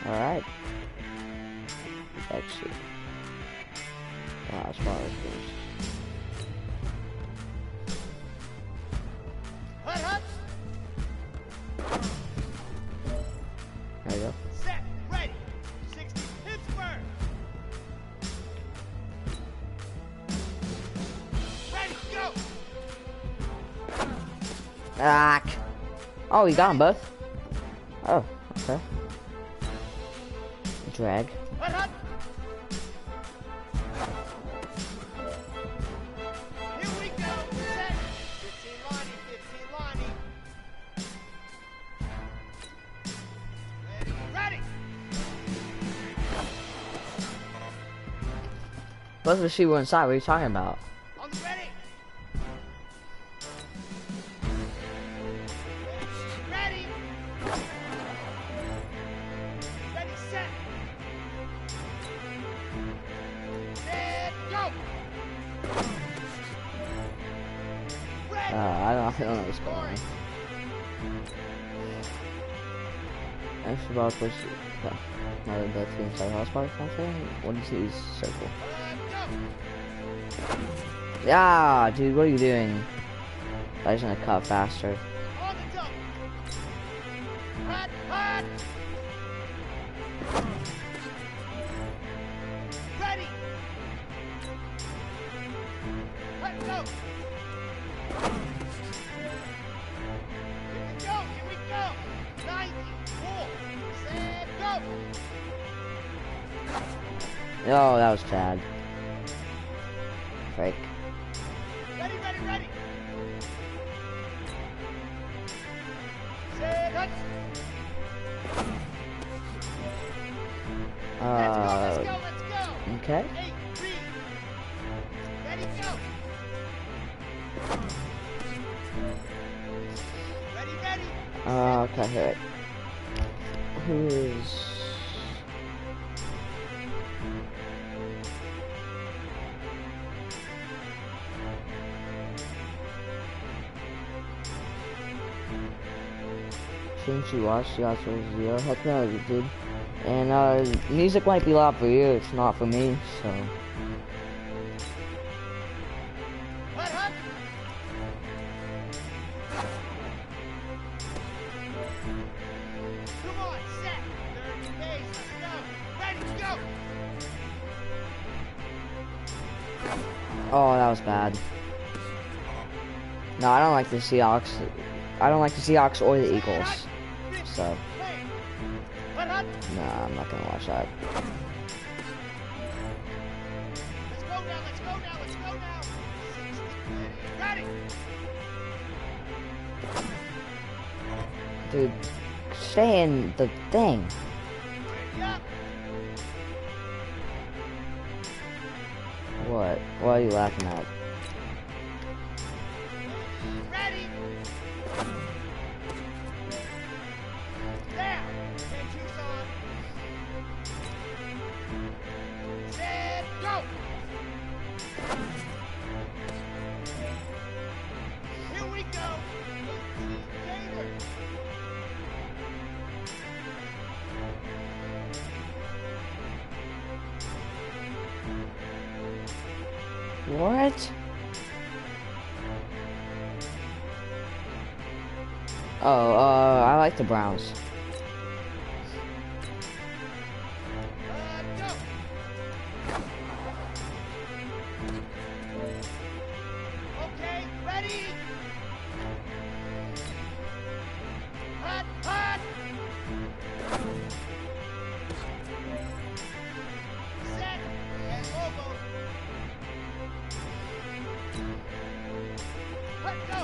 Alright. Actually. As far as goes. There you go. Set, ready. 60 Pittsburgh. Ready, go. Ah. Oh, you got them both. Oh, okay. Drag. Here we go. Set. 15 Lonnie, 15 Lonnie. Ready. Both of the sheep were inside. What are you talking about? On the ready. Ready. Ready, set. Set, go. I don't know what's going on. Actually, about push. Now that that's inside house park, what is his circle? Yeah, dude, what are you doing? I just want to cut faster. On the jump. Hot, hot. Ready. Let's go. Here we go. 90, 4, set, go. Oh, that was bad. Break. Ready, ready, ready. Set, hut. Let's go. Okay. 8, 3. Ready, go. Ready, ready. Okay, hit it. Who is... Shouldn't you watch the Oscars 0? Heck no, you did. And music might be loud for you, it's not for me, so. Hut, hut. Come on, set. Third base, let's go. Ready, go. Oh, that was bad. No, I don't like the Seahawks. I don't like the Seahawks or the Eagles. So. Nah, I'm not gonna watch that. Let's go now, let's go now, let's go now. Dude, stay in the thing. What? What are you laughing at? Ready. There. Get juice on. Set, go. Here we go. Gator. What? Oh, I like the Browns. Okay, ready. Hot, hot. Set and mobile. Hot, go.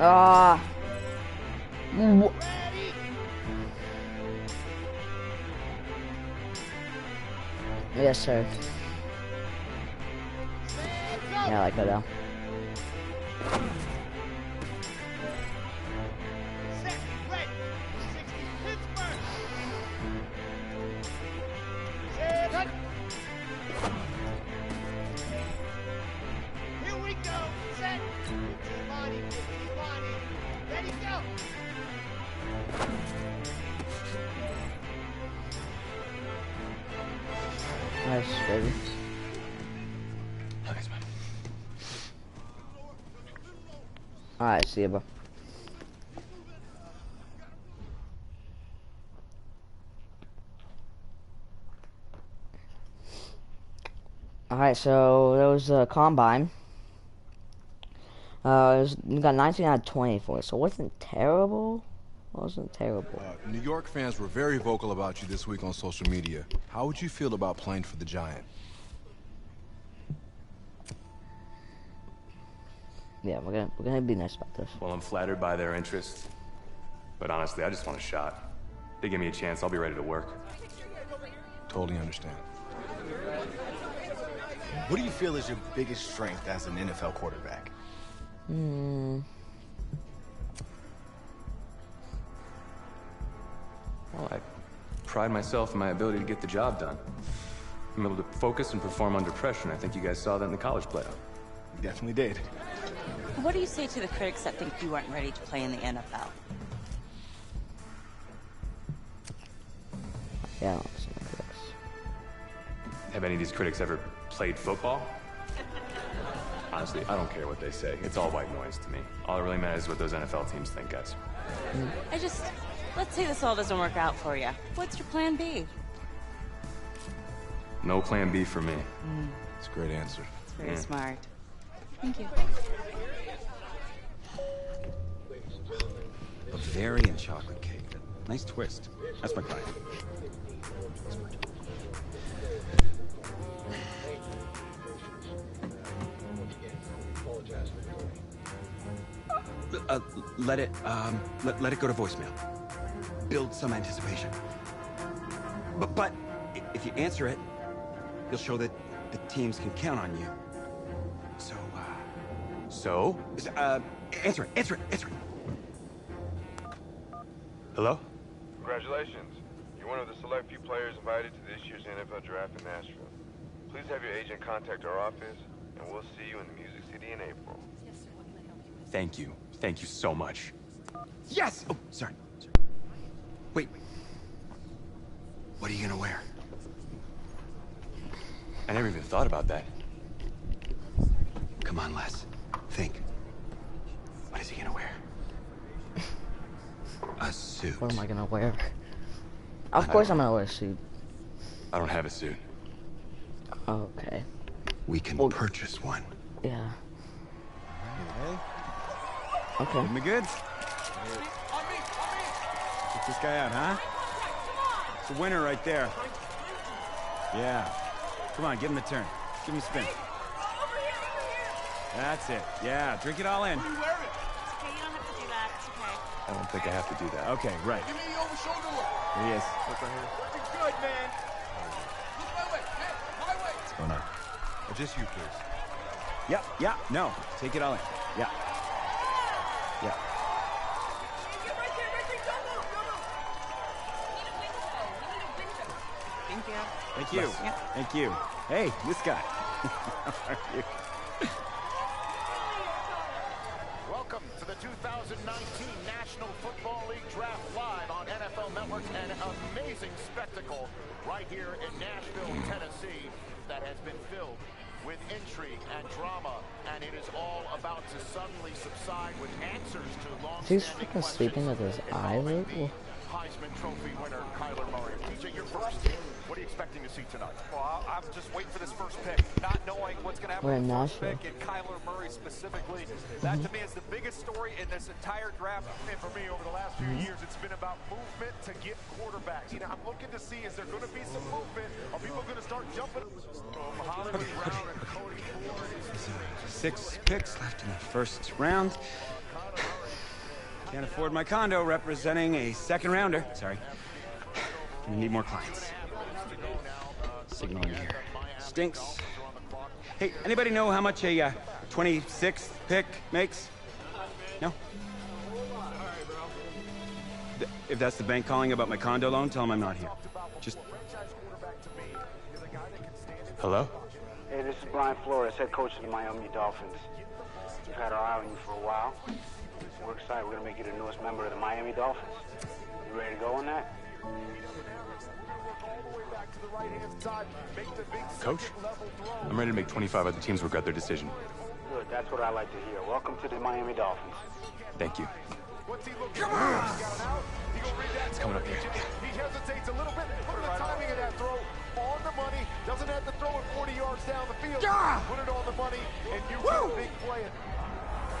Ah. Ready. Yes, sir. Yeah, I like that now. Set, ready. 60 Pittsburgh. Set, hut. Here we go. Set. 15 Lonnie, 15 Lonnie. Ready, go. Nice, baby. Thanks, man. Alright, see you, bro. Alright, so there was a combine. We got 19 out of 24, so it wasn't terrible. Wasn't terrible. New York fans were very vocal about you this week on social media. How would you feel about playing for the Giant? Yeah, we're gonna be nice about this. Well, I'm flattered by their interest, but honestly, I just want a shot. They give me a chance, I'll be ready to work. Totally understand. What do you feel is your biggest strength as an NFL quarterback? Well, I pride myself in my ability to get the job done. I'm able to focus and perform under pressure, and I think you guys saw that in the college playoff. You definitely did. What do you say to the critics that think you aren't ready to play in the NFL? Yeah, I don't listen to critics. Have any of these critics ever played football? Honestly, I don't care what they say. It's all white noise to me. All that really matters is what those NFL teams think, guys. Let's say this all doesn't work out for you. What's your plan B? No plan B for me. It's a great answer. It's very smart. Thank you. Bavarian chocolate cake. Nice twist. That's my client. Let it go to voicemail. Build some anticipation. But if you answer it, you'll show that the teams can count on you. So, answer it. Hello? Congratulations. You're one of the select few players invited to this year's NFL Draft in Nashville. Please have your agent contact our office, and we'll see you in the Music City in April. Thank you. Thank you so much. Yes! Oh, sorry. Wait. What are you gonna wear? I never even thought about that. Come on, Les. Think. What is he gonna wear? A suit. What am I gonna wear? Of course I'm gonna wear a suit. I don't have a suit. Okay. We can purchase one. Yeah. Okay. Okay. Me good? Check this guy out, huh? It's a winner right there. Yeah. Come on, give him a turn. Give him a spin. That's it. Yeah, drink it all in. It's okay, you don't have to do that. It's okay. I don't think I have to do that. Okay, right. Give me the over-shoulder look. Here he is. Look right here. Looking good, man. Look my way. Hey, my way. What's going on? Just you, please. Yep, yeah, no. Take it all in. Yeah. Yeah. Get right there. Don't move. Thank you. Thank you. Yeah. Thank you. Hey, this guy. How are you? Welcome to the 2019 National Football League Draft live on NFL Network. An amazing spectacle right here in Nashville, Tennessee that has been filled with intrigue and drama, and it is all about to suddenly subside with answers to He's long-standing freaking sleeping with his eyes open. Heisman Trophy winner Kyler Murray. DJ, you're first. What are you expecting to see tonight? Well, I'm just waiting for this first pick, not knowing what's going to happen We're with in the first Nashville. pick and Kyler Murray specifically. That to me is the biggest story in this entire draft. And for me, over the last few years, it's been about movement to get quarterbacks. You know, I'm looking to see, is there going to be some movement? Are people going to start jumping? Hollywood Brown and Cody Ford. 6 picks left in the first round. Can't afford my condo representing a second rounder. Sorry. Gonna need more clients. Signaling here. Stinks. Hey, anybody know how much a 26th pick makes? No? If that's the bank calling about my condo loan, tell them I'm not here. Just... Hello? Hey, this is Brian Flores, head coach of the Miami Dolphins. We've had our eye on you for a while. We're excited. We're going to make you the newest member of the Miami Dolphins. You ready to go on that? Coach, I'm ready to make 25 other teams regret their decision. Good. That's what I like to hear. Welcome to the Miami Dolphins. Thank you. Come on! It's coming up here. He hesitates a little bit. Look at the timing of that throw. On the money. Doesn't have to throw it 40 yards down the field. Put it on the money, and you get a big play.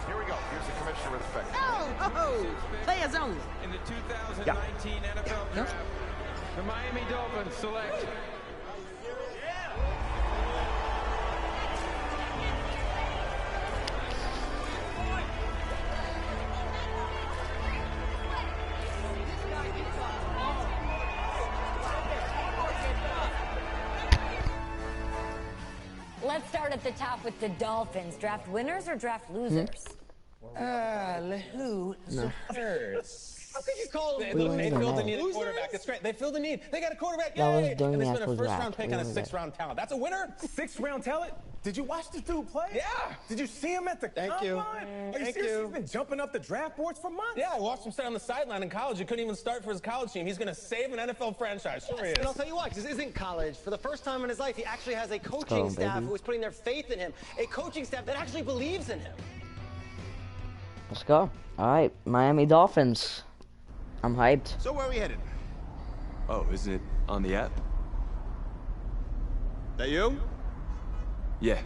Here we go. Here's the commissioner with effect. Oh, players only. In the 2019 NFL Draft, the Miami Dolphins select... Let's start at the top with the Dolphins. Draft winners or draft losers? Who? No. How could you call them? They filled the need of quarterback. That's great. They filled the need. They got a quarterback. That was Yay! during And they the spent a actual first-round draft. pick on a 6th-round talent. That's a winner? 6th-round talent? Did you watch this dude play? Yeah. Did you see him at the Thank you. combine? Are you Thank serious? you. He's been jumping up the draft boards for months. Yeah, I watched him sit on the sideline in college. He couldn't even start for his college team. He's going to save an NFL franchise. Sure he is. And I'll tell you what, this isn't college. For the first time in his life, he actually has a coaching staff baby. who is putting their faith in him. A coaching staff that actually believes in him. Let's go. All right, Miami Dolphins. I'm hyped. So where are we headed? Oh, isn't it on the app? That you? Yeah.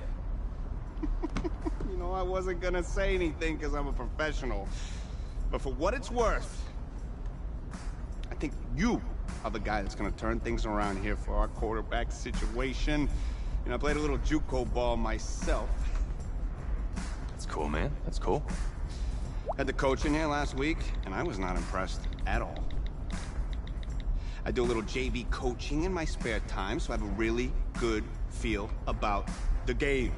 You know, I wasn't gonna say anything because I'm a professional. But for what it's worth, I think you are the guy that's gonna turn things around here for our quarterback situation. You know, I played a little JUCO ball myself. That's cool, man. That's cool. Had the coach in here last week, and I was not impressed at all. I do a little JV coaching in my spare time, so I have a really good feel about the game.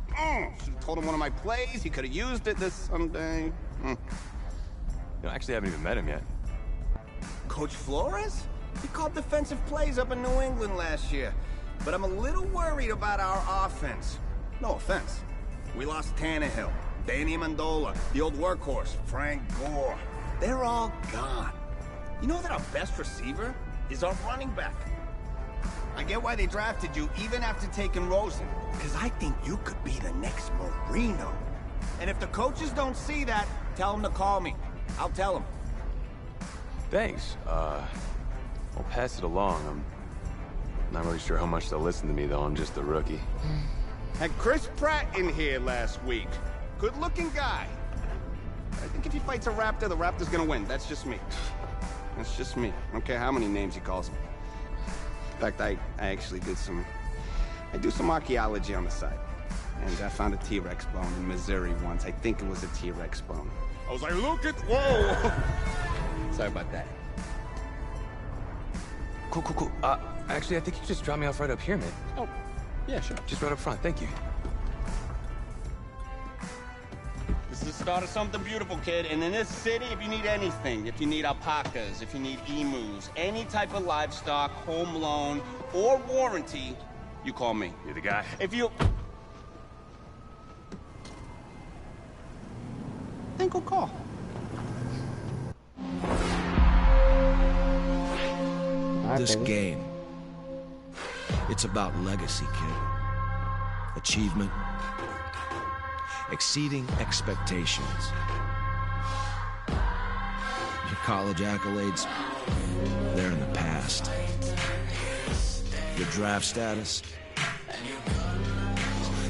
Should have told him one of my plays. He could have used it this Sunday. You know, I actually haven't even met him yet. Coach Flores? He called defensive plays up in New England last year. But I'm a little worried about our offense. No offense. We lost Tannehill, Danny Amendola, the old workhorse, Frank Gore. They're all gone. You know that our best receiver is our running back. I get why they drafted you even after taking Rosen, because I think you could be the next Marino. And if the coaches don't see that, tell them to call me. I'll tell them. Thanks. I'll pass it along. I'm not really sure how much they'll listen to me, though. I'm just a rookie. Had Chris Pratt in here last week. Good-looking guy. I think if he fights a Raptor, the Raptor's gonna win. That's just me. That's just me. I don't care how many names he calls him. In fact, I actually did some... I do some archaeology on the side. And I found a T-Rex bone in Missouri once. I think it was a T-Rex bone. I was like, look at, whoa! Sorry about that. Cool. Actually, I think you just dropped me off right up here, man. Oh, yeah, sure. Just right up front, thank you. This is the start of something beautiful, kid. And in this city, if you need anything, if you need alpacas, if you need emus, any type of livestock, home loan, or warranty, you call me. You're the guy. If you... then go call. This game, it's about legacy, kid. Achievement, exceeding expectations. Your college accolades, they're in the past. Your draft status,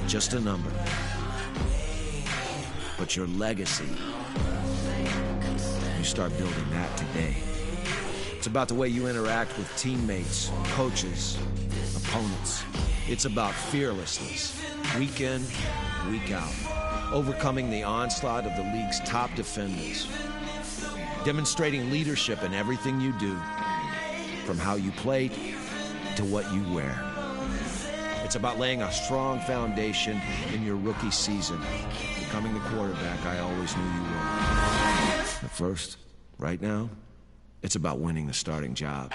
just a number. But your legacy, you start building that today. It's about the way you interact with teammates, coaches, opponents. It's about fearlessness, week in, week out. Overcoming the onslaught of the league's top defenders. Demonstrating leadership in everything you do, from how you play to what you wear. It's about laying a strong foundation in your rookie season, becoming the quarterback I always knew you were. At first, right now, it's about winning the starting job.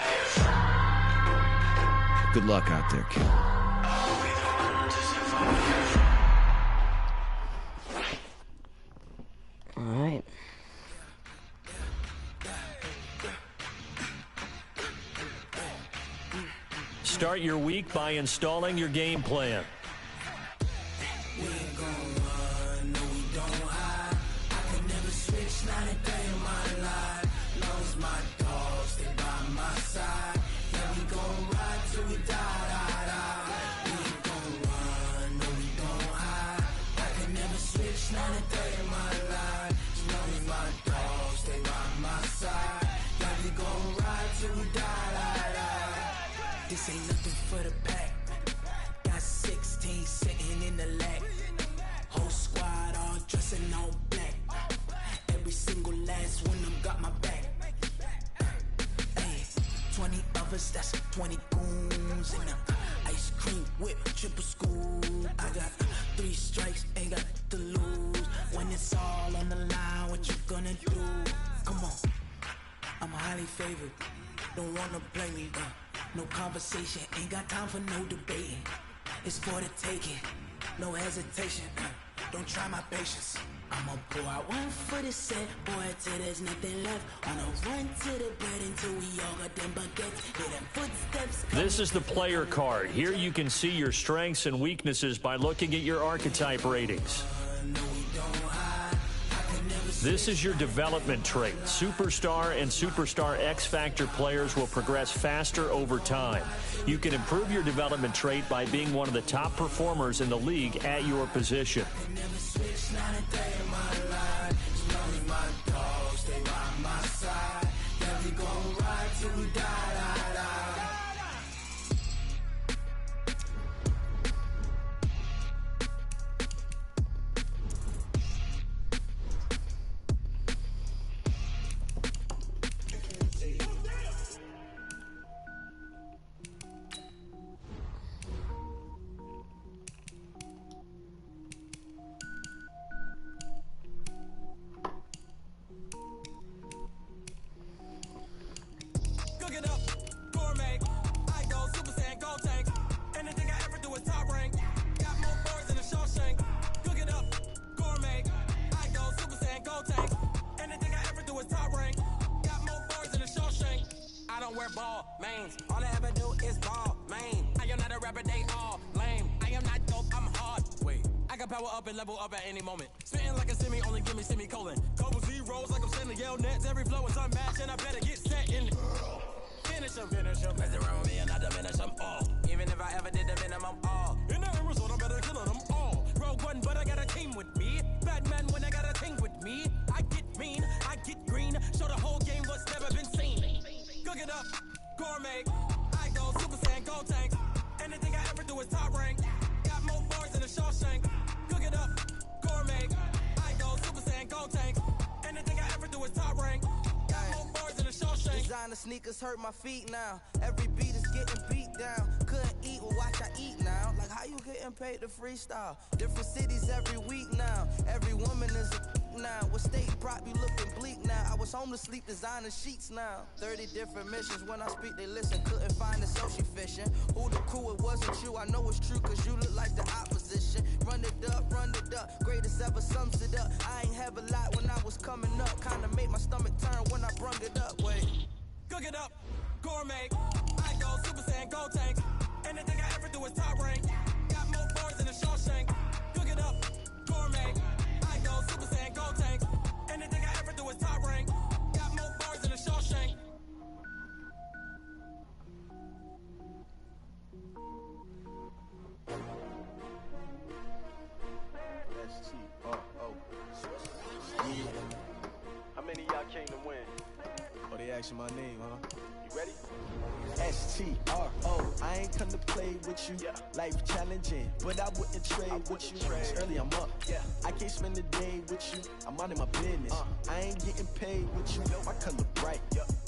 Good luck out there, kid. All right. Start your week by installing your game plan. This ain't nothing for the pack. Got 16 sitting in the lap. Whole squad all dressing all black. Every single last one of them got my back. Hey, 20 of us, that's 20 goons in the ice cream whip, triple school. I got 3 strikes, ain't got to lose. When it's all on the line, what you gonna do? Come on, I'm highly favored. Don't wanna play me, no conversation, ain't got time for no debating. It's for the taking, no hesitation. Don't try my patience. I'ma pour out one for the set, boy, till there's nothing left. On a run to the bed until we all got them baguettes. Hear them footsteps. This is the player card. Here you can see your strengths and weaknesses by looking at your archetype ratings. This is your development trait. Superstar and Superstar X Factor players will progress faster over time. You can improve your development trait by being one of the top performers in the league at your position. Level up at any moment. Spitting like a semi, only give me semicolon. Couple zeros like I'm sending yell nets. Every flow is unmatched, and I better get set in. Finish them. Mess around with me and I diminish them all. Even if I ever did the minimum all. In the end result, I better kill them all. Rogue one, but I got a team with me. Batman when I got a team with me. I get mean, I get green. Show the whole game what's never been seen. Cook it up, gourmet. I go Super Saiyan, go tank. Anything I ever do is top rank. Got more bars than a Shawshank. sneakers hurt my feet now. Every beat is getting beat down. Couldn't eat, well watch I eat now. Like how you getting paid to freestyle? Different cities every week now. Every woman is a now. What state prop you looking bleak now? I was home to sleep designing sheets now. 30 different missions. When I speak they listen. Couldn't find it so she fishing. Who the crew, it wasn't you. I know it's true cause you look like the opposition. Run it up, greatest ever sums it up. I ain't have a lot when I was coming up. Kinda made my stomach turn when I brung it up. Wait, cook it up, gourmet. I go Super Saiyan, gold tank. Anything I ever do is top rank. Got more bars than a Shawshank. Cook it up, gourmet. I go Super Saiyan, gold tank. Anything I ever do is top rank. Got more bars than a Shawshank. How many of y'all came to win? Oh, they asking my name, huh? You ready? S-T-R-O, I ain't come to play with you. Yeah. Life challenging, but I wouldn't trade with you. It's early, I'm up. Yeah. I can't spend the day with you. I'm minding my business. I ain't getting paid with you. My color bright.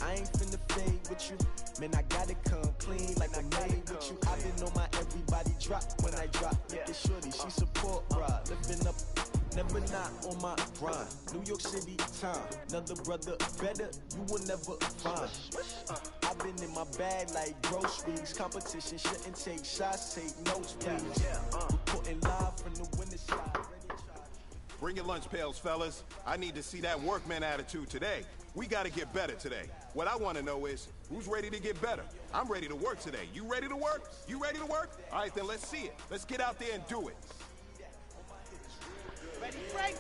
I ain't finna fade with you. Man, I gotta come clean like I'm made with you. I've been on my everybody drop when I drop. Look at shorty, she support, bruh. Living up. Never not on my grind. New York City time. Another brother better, you will never find. I've been in my bag like groceries. Competition shouldn't take shots, take notes, please. Reporting live from the winning side. Bring your lunch pails, fellas. I need to see that workman attitude today. We got to get better today. What I want to know is, who's ready to get better? I'm ready to work today. You ready to work? You ready to work? All right, then let's see it. Let's get out there and do it. Ready, Frank?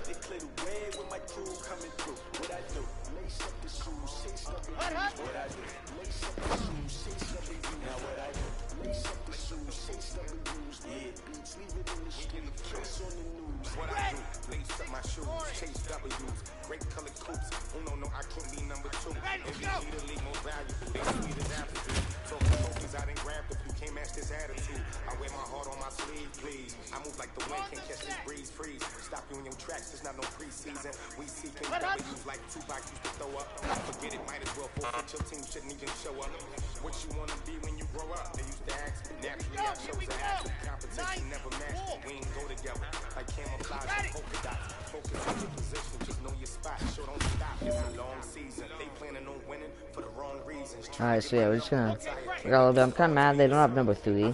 They clear the way when my crew coming through. What I do? Lace up the shoes, chase up the views. What I do? Lace up the shoes, chase up the views. Now what I do? Lace up the shoes, chase up the views. Yeah, beats, leave it in the street, trace on the news. What I do? Lace up my shoes, chase W's. Great colored coops. Oh no, I can't be number two. MVP the league most valuable. They sweet as apple juice. Talking trophies, I didn't grab the blue. Can't match this attitude. I wear my heart on my sleeve, please. I move like the wind, can't catch this breeze, freeze. Stop you in your tracks, there's not no preseason. We seeking W's like Tupac used to throw up. Forget it, might as well forfeit. Your team shouldn't even show up. What you wanna be when you grow up? They used to ask me. Naturally, I chose an athlete. Competition never matched me. We ain't go together. Like camouflage and polka dots. Focus on your position, just know your spot. Sure don't stop, it's a long season. They planning on winning for the wrong reasons. Alright, so yeah, we're just gonna... I'm kind of mad they don't have number 3.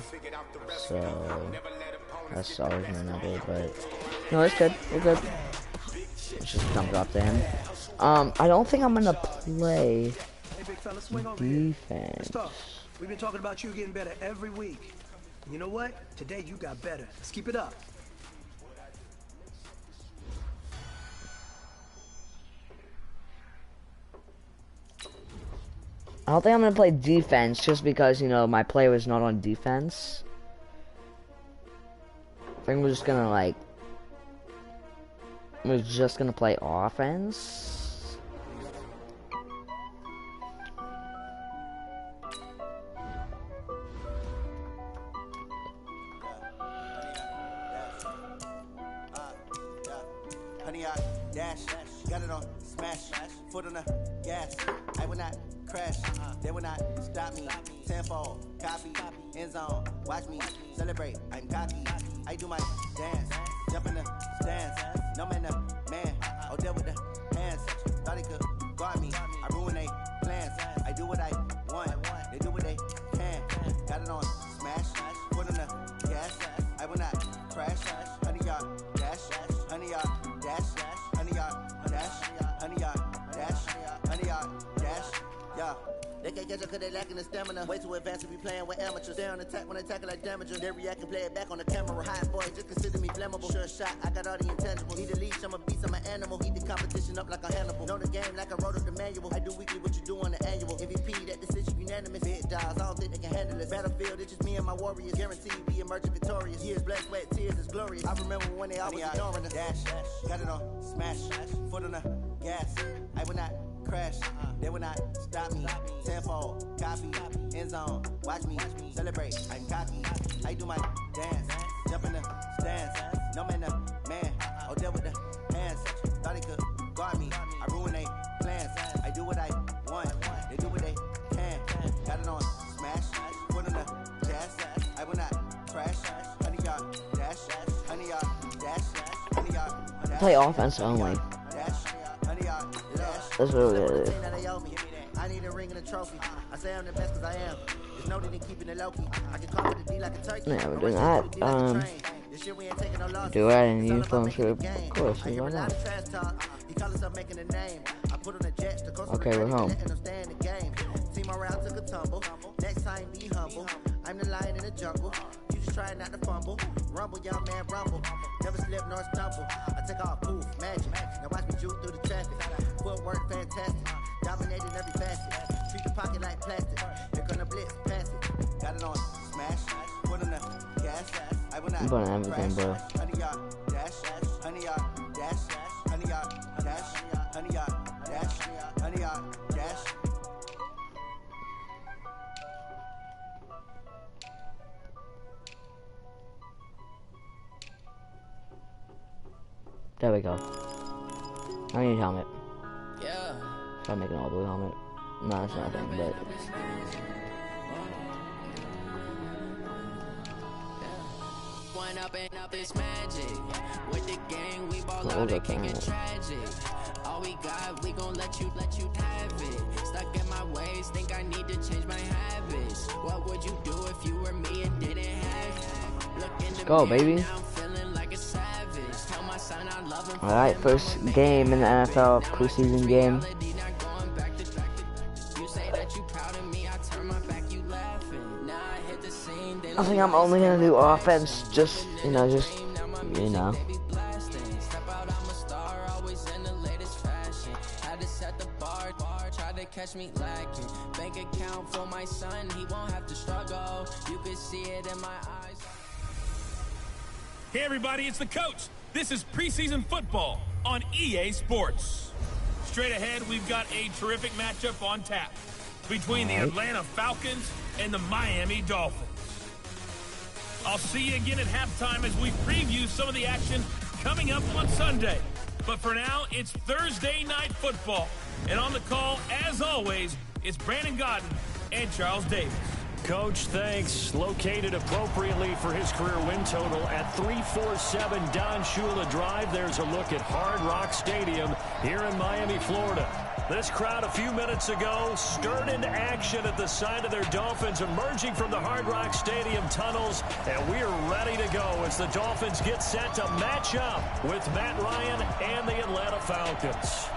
So... That's always my number, but... No, it's good. We're good. Let's just dump it up to him. I don't think I'm gonna play... Hey, big fella, swing over here. defense. Let's talk. We've been talking about you getting better every week. You know what? Today you got better. Let's keep it up. I don't think I'm gonna play defense just because, you know, my player was not on defense. I think we're just gonna, like... We're just gonna play offense. Honey, I dash, got it on smash, foot on the gas. I will not crash, they will not stop me. Tenfold, copy, end zone, watch me celebrate. I'm cocky, I do my dance, jump in the stands. No man, man, I'll deal with the hands. Thought he could guard me, I ruin they plans. I do what I want, they do what they can. Got it on smash, foot on the gas. I will not crash, honey, y'all dash, honey, y'all dash, honey, y'all dash, honey, y'all dash, honey, y'all dash, yeah. They can't catch up cause they lacking the stamina. Way too advanced to be playing with amateurs. They on attack when they tackle like damagers. They react and play it back on the camera. Hot boy, just consider me flammable. Sure shot, I got all the intangibles. Need a leash, I'm a beast, I'm an animal. Heat the competition up like a Hannibal. Know the game like I wrote up the manual. I do weekly what you do on the annual. MVP, that decision unanimous. Big dials, I don't think they can handle it. Battlefield, it's just me and my warriors. Guaranteed we emerging victorious. Years, blood, sweat, tears is glorious. I remember when they always ignoring us. Dash, got it on smash, foot on the gas. I will not crash, they will not stop me. Tenfold, copy, end zone, watch me celebrate. I'm cocky, I do my dance, jump in the stands. No man, man, I'll deal with the hands. Thought he could guard me, I ruin they plans. I do what I want, play offense only. That's what it is. I need a ring and a trophy. I say I'm the best because I am. It's no need in keeping it low key. I can call it a D like a turkey. Yeah, we're doing that. Do it in uniform troop. Of course, why not? Okay, we're home. Team morale took a tumble. Next time be humble. I'm the lion in the jungle. You just try not to fumble. Rumble, young man, rumble. Never slip nor stumble. I take off poof, magic. Now watch me juke through the traffic. Footwork fantastic. Dominating every facet. Treat the pocket like plastic. They're gonna blitz, pass it. Got it on smash. Put on the gas. I will not. I'm putting everything, bro. Honey yard dash. Honey yard dash. Honey yard dash. Honey yard dash. Honey yard dash. There we go. I need a helmet. Yeah. Try making an all blue helmet. No, it's nothing, but. One up and up is magic. With the gang, we ball out and kick it tragic. All we got, we gon' let you have it. Stuck in my ways, think I need to change my habits. What would you do if you were me and didn't have it? Let's go, baby. Alright, first game in the NFL, preseason game. I think I'm only gonna do offense, just, you know. Catch me lacking. Bank account for my son, he won't have to struggle. You can see it in my eyes. Hey everybody, it's the coach. This is preseason football on EA Sports. Straight ahead, we've got a terrific matchup on tap between the Atlanta Falcons and the Miami Dolphins. I'll see you again at halftime as we preview some of the action coming up on Sunday. But for now, it's Thursday Night Football. And on the call, as always, it's Brandon Godden and Charles Davis. Coach, thanks. Located appropriately for his career win total at 347 Don Shula Drive. There's a look at Hard Rock Stadium here in Miami, Florida. This crowd a few minutes ago stirred into action at the side of their Dolphins emerging from the Hard Rock Stadium tunnels, and we're ready to go as the Dolphins get set to match up with Matt Ryan and the Atlanta Falcons.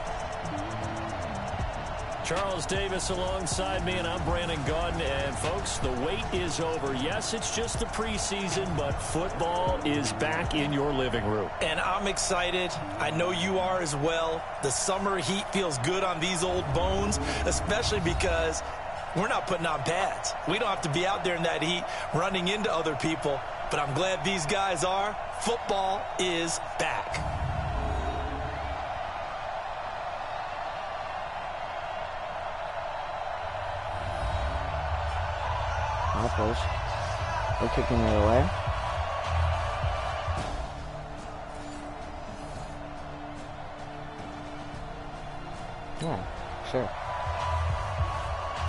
Charles Davis alongside me, and I'm Brandon Godden. And, folks, the wait is over. Yes, it's just the preseason, but football is back in your living room. And I'm excited. I know you are as well. The summer heat feels good on these old bones, especially because we're not putting on pads. We don't have to be out there in that heat running into other people. But I'm glad these guys are. Football is back. We're kicking it away. Yeah, sure.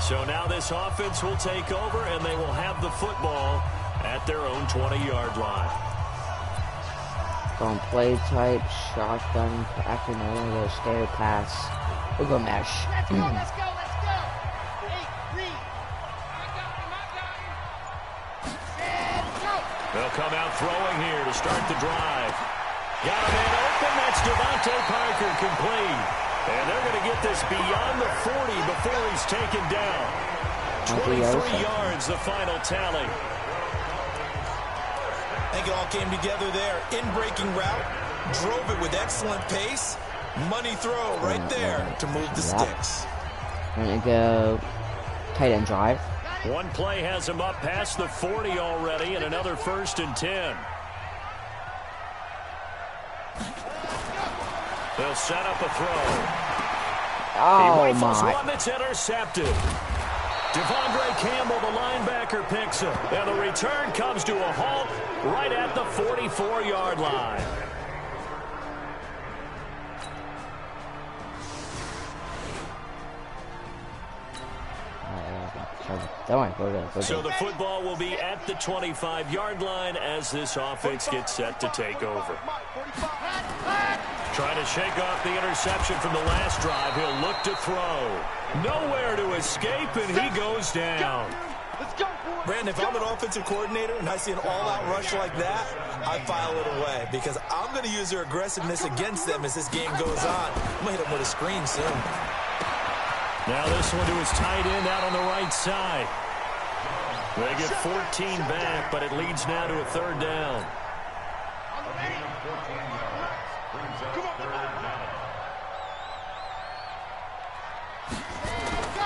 So now this offense will take over, and they will have the football at their own 20-yard line. Going play type, shotgun, acting over, standard pass. We'll go mesh. Let's go, let's go. They'll come out throwing here to start the drive. Got a man open. That's Devontae Parker complete. And they're going to get this beyond the 40 before he's taken down. 23 yards, the final tally. I think it all came together there. In-breaking route. Drove it with excellent pace. Money throw right there to move the sticks. We're going to go tight end drive. One play has him up past the 40 already, and another 1st and 10. They'll set up a throw. Oh, he rifles my. One that's intercepted. Devondre Campbell, the linebacker, picks it. And the return comes to a halt right at the 44-yard line. So the football will be at the 25-yard line as this offense gets set to take over. Trying to shake off the interception from the last drive. He'll look to throw. Nowhere to escape, and he goes down. Brandon, if I'm an offensive coordinator and I see an all-out rush like that, I file it away because I'm going to use their aggressiveness against them as this game goes on. I'm going to hit them with a screen soon. Now this one to his tight end out on the right side. They get 14 back, but it leads now to a third down.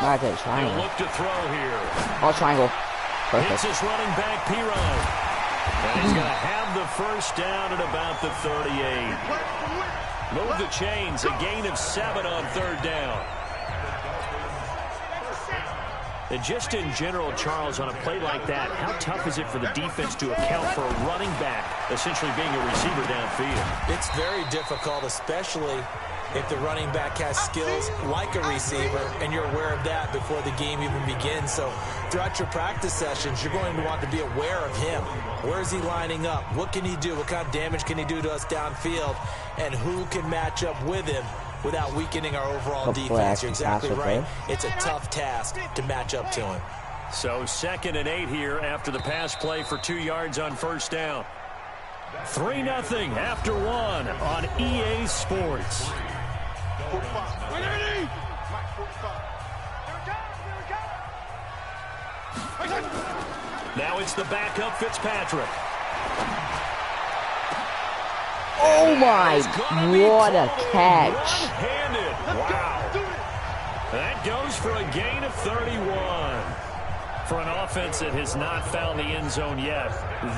Okay, triangle. He'll look to throw here. All triangle. Perfect. Hits his running back, Pirine. And he's going to have the first down at about the 38. Move the chains, a gain of 7 on third down. And just in general, Charles, on a play like that, how tough is it for the defense to account for a running back essentially being a receiver downfield? It's very difficult, especially if the running back has skills like a receiver, and you're aware of that before the game even begins. So throughout your practice sessions, you're going to want to be aware of him. Where is he lining up? What can he do? What kind of damage can he do to us downfield? And who can match up with him without weakening our overall defense? You're exactly right. It's a tough task to match up to him. So 2nd and 8 here after the pass play for 2 yards on first down. 3-0 after 1 on EA Sports. Now it's the backup Fitzpatrick. Oh my, what a catch. Wow. That goes for a gain of 31. For an offense that has not found the end zone yet,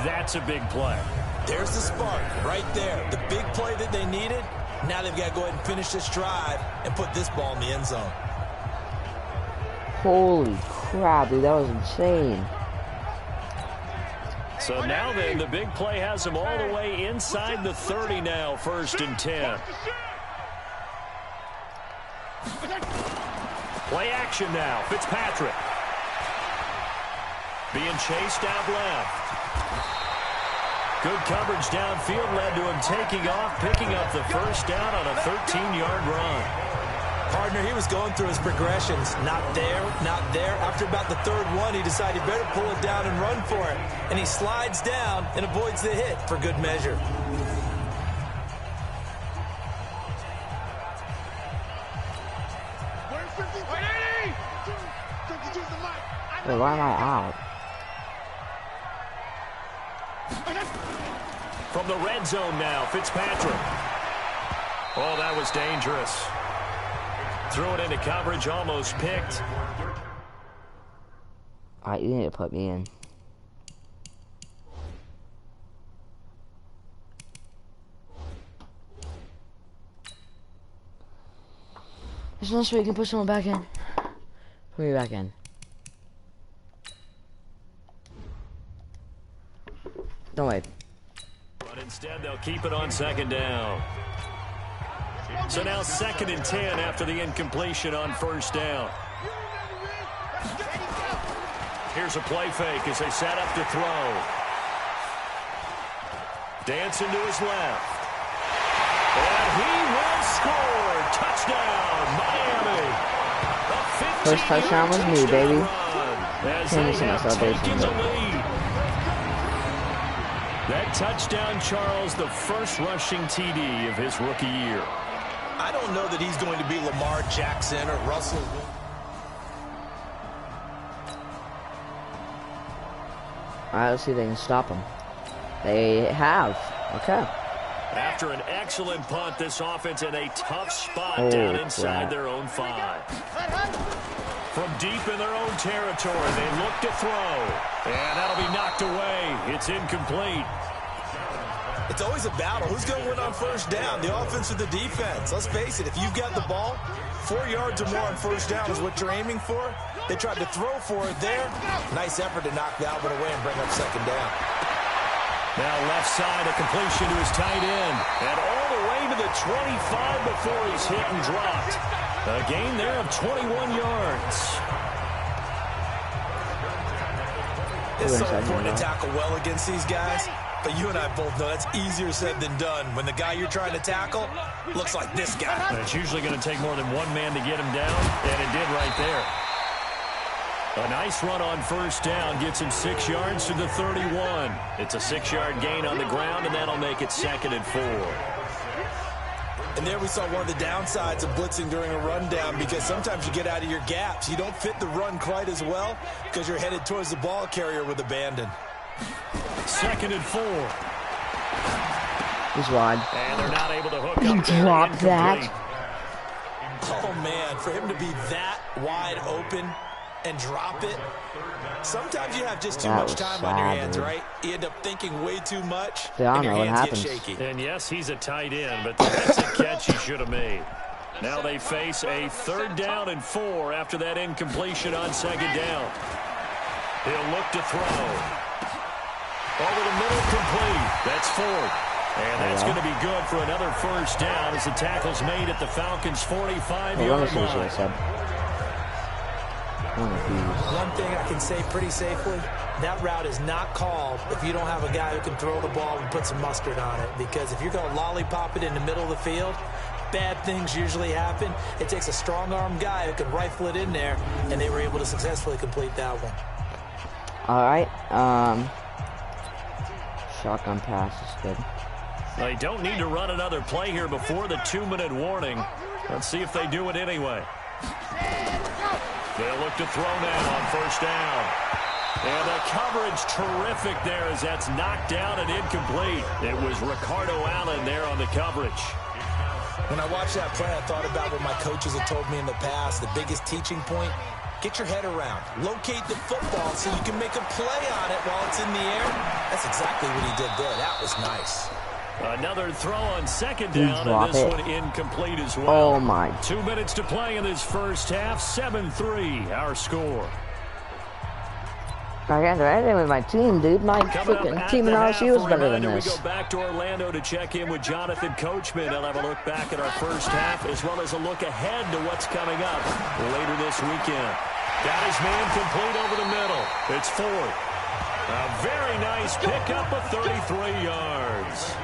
that's a big play. There's the spark right there. The big play that they needed. Now they've got to go ahead and finish this drive and put this ball in the end zone. Holy crap, dude, that was insane. So now then, the big play has them all the way inside the 30 now, 1st and 10. Play action now, Fitzpatrick. Being chased out left. Good coverage downfield led to him taking off, picking up the first down on a 13-yard run. Partner, he was going through his progressions. Not there, not there. After about the 3rd one, he decided he better pull it down and run for it. And he slides down and avoids the hit for good measure. Wait, why am I out? From the red zone now, Fitzpatrick. Oh, that was dangerous. Threw it into coverage, almost picked. Alright, you need to put me in. There's no way you can put someone back in. Put me back in. Don't wait. But instead, they'll keep it on 2nd down. So now 2nd and 10 after the incompletion on 1st down. Here's a play fake as they set up to throw. Dancing to his left. And he will score. Touchdown, Miami. First touchdown was me, baby. Can't see my celebration. That touchdown, Charles, the first rushing TD of his rookie year. I don't know that he's going to be Lamar Jackson or Russell. Alright, let's see if they can stop him. They have. Okay. After an excellent punt, this offense in a tough spot down inside their own 5. From deep in their own territory, they look to throw. And that'll be knocked away. It's incomplete. It's always a battle. Who's going to win on 1st down, the offense or the defense? Let's face it, if you've got the ball, 4 yards or more on 1st down is what you're aiming for. They tried to throw for it there. Nice effort to knock that one away and bring up 2nd down. Now left side, a completion to his tight end. And all the way to the 25 before he's hit and dropped. A gain there of 21 yards. It's so important to tackle well against these guys. But you and I both know that's easier said than done when the guy you're trying to tackle looks like this guy. And it's usually going to take more than one man to get him down, and it did right there. A nice run on first down gets him 6 yards to the 31. It's a 6-yard gain on the ground, and that'll make it 2nd and 4. And there we saw one of the downsides of blitzing during a rundown, because sometimes you get out of your gaps. You don't fit the run quite as well because you're headed towards the ball carrier with abandon. 2nd and 4. He's wide. And they're not able to hook up. He dropped that. Oh, man, for him to be that wide open and drop it. Sometimes you have just too much time on your hands, right? You end up thinking way too much, and your hands get shaky. And yes, he's a tight end, but that's a catch he should have made. Now they face a 3rd down and 4 after that incompletion on 2nd down. He'll look to throw. Over the middle, complete. That's 4th. And that's going to be good for another 1st down as the tackle's made at the Falcons' 45-yard line. One thing I can say pretty safely, that route is not called if you don't have a guy who can throw the ball and put some mustard on it. Because if you're going to lollipop it in the middle of the field, bad things usually happen. It takes a strong-arm guy who can rifle it in there, and they were able to successfully complete that one. All right. Shotgun pass is good. They don't need to run another play here before the 2-minute warning. Let's see if they do it anyway. They'll look to throw now on 1st down. And the coverage terrific there as that's knocked down and incomplete. It was Ricardo Allen there on the coverage. When I watched that play, I thought about what my coaches had told me in the past. The biggest teaching point, get your head around. Locate the football so you can make a play on it while it's in the air. That's exactly what he did there. That was nice. Another throw on 2nd down, and this one incomplete as well. Oh, my. 2 minutes to play in this first half. 7-3, our score. I got anything with my team, dude. My freaking team in LSU is better than this. We go back to Orlando to check in with Jonathan Coachman. He'll have a look back at our first half as well as a look ahead to what's coming up later this weekend. Got his man complete over the middle. It's 4th. A very nice pickup of 33 yards.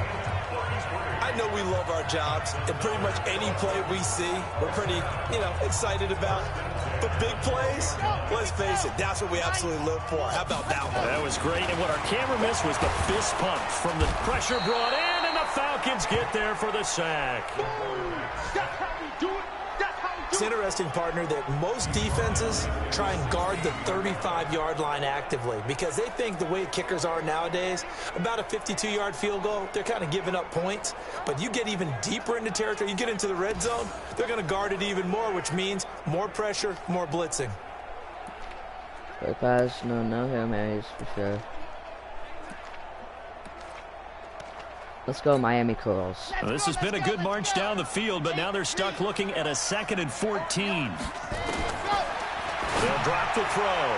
I know we love our jobs, and pretty much any play we see, we're pretty, excited about. But big plays, let's face it, that's what we absolutely live for. How about that one? That was great, and what our camera missed was the fist pump from the pressure brought in, and the Falcons get there for the sack. It's interesting, partner, that most defenses try and guard the 35-yard line actively because they think the way kickers are nowadays, about a 52-yard field goal, they're kind of giving up points. But you get even deeper into territory, you get into the red zone, they're going to guard it even more, which means more pressure, more blitzing. Quick pass, no Hail Marys for sure. Let's go, Miami Curls. Well, this has been a good march down the field, but now they're stuck looking at a 2nd and 14. They'll drop the throw.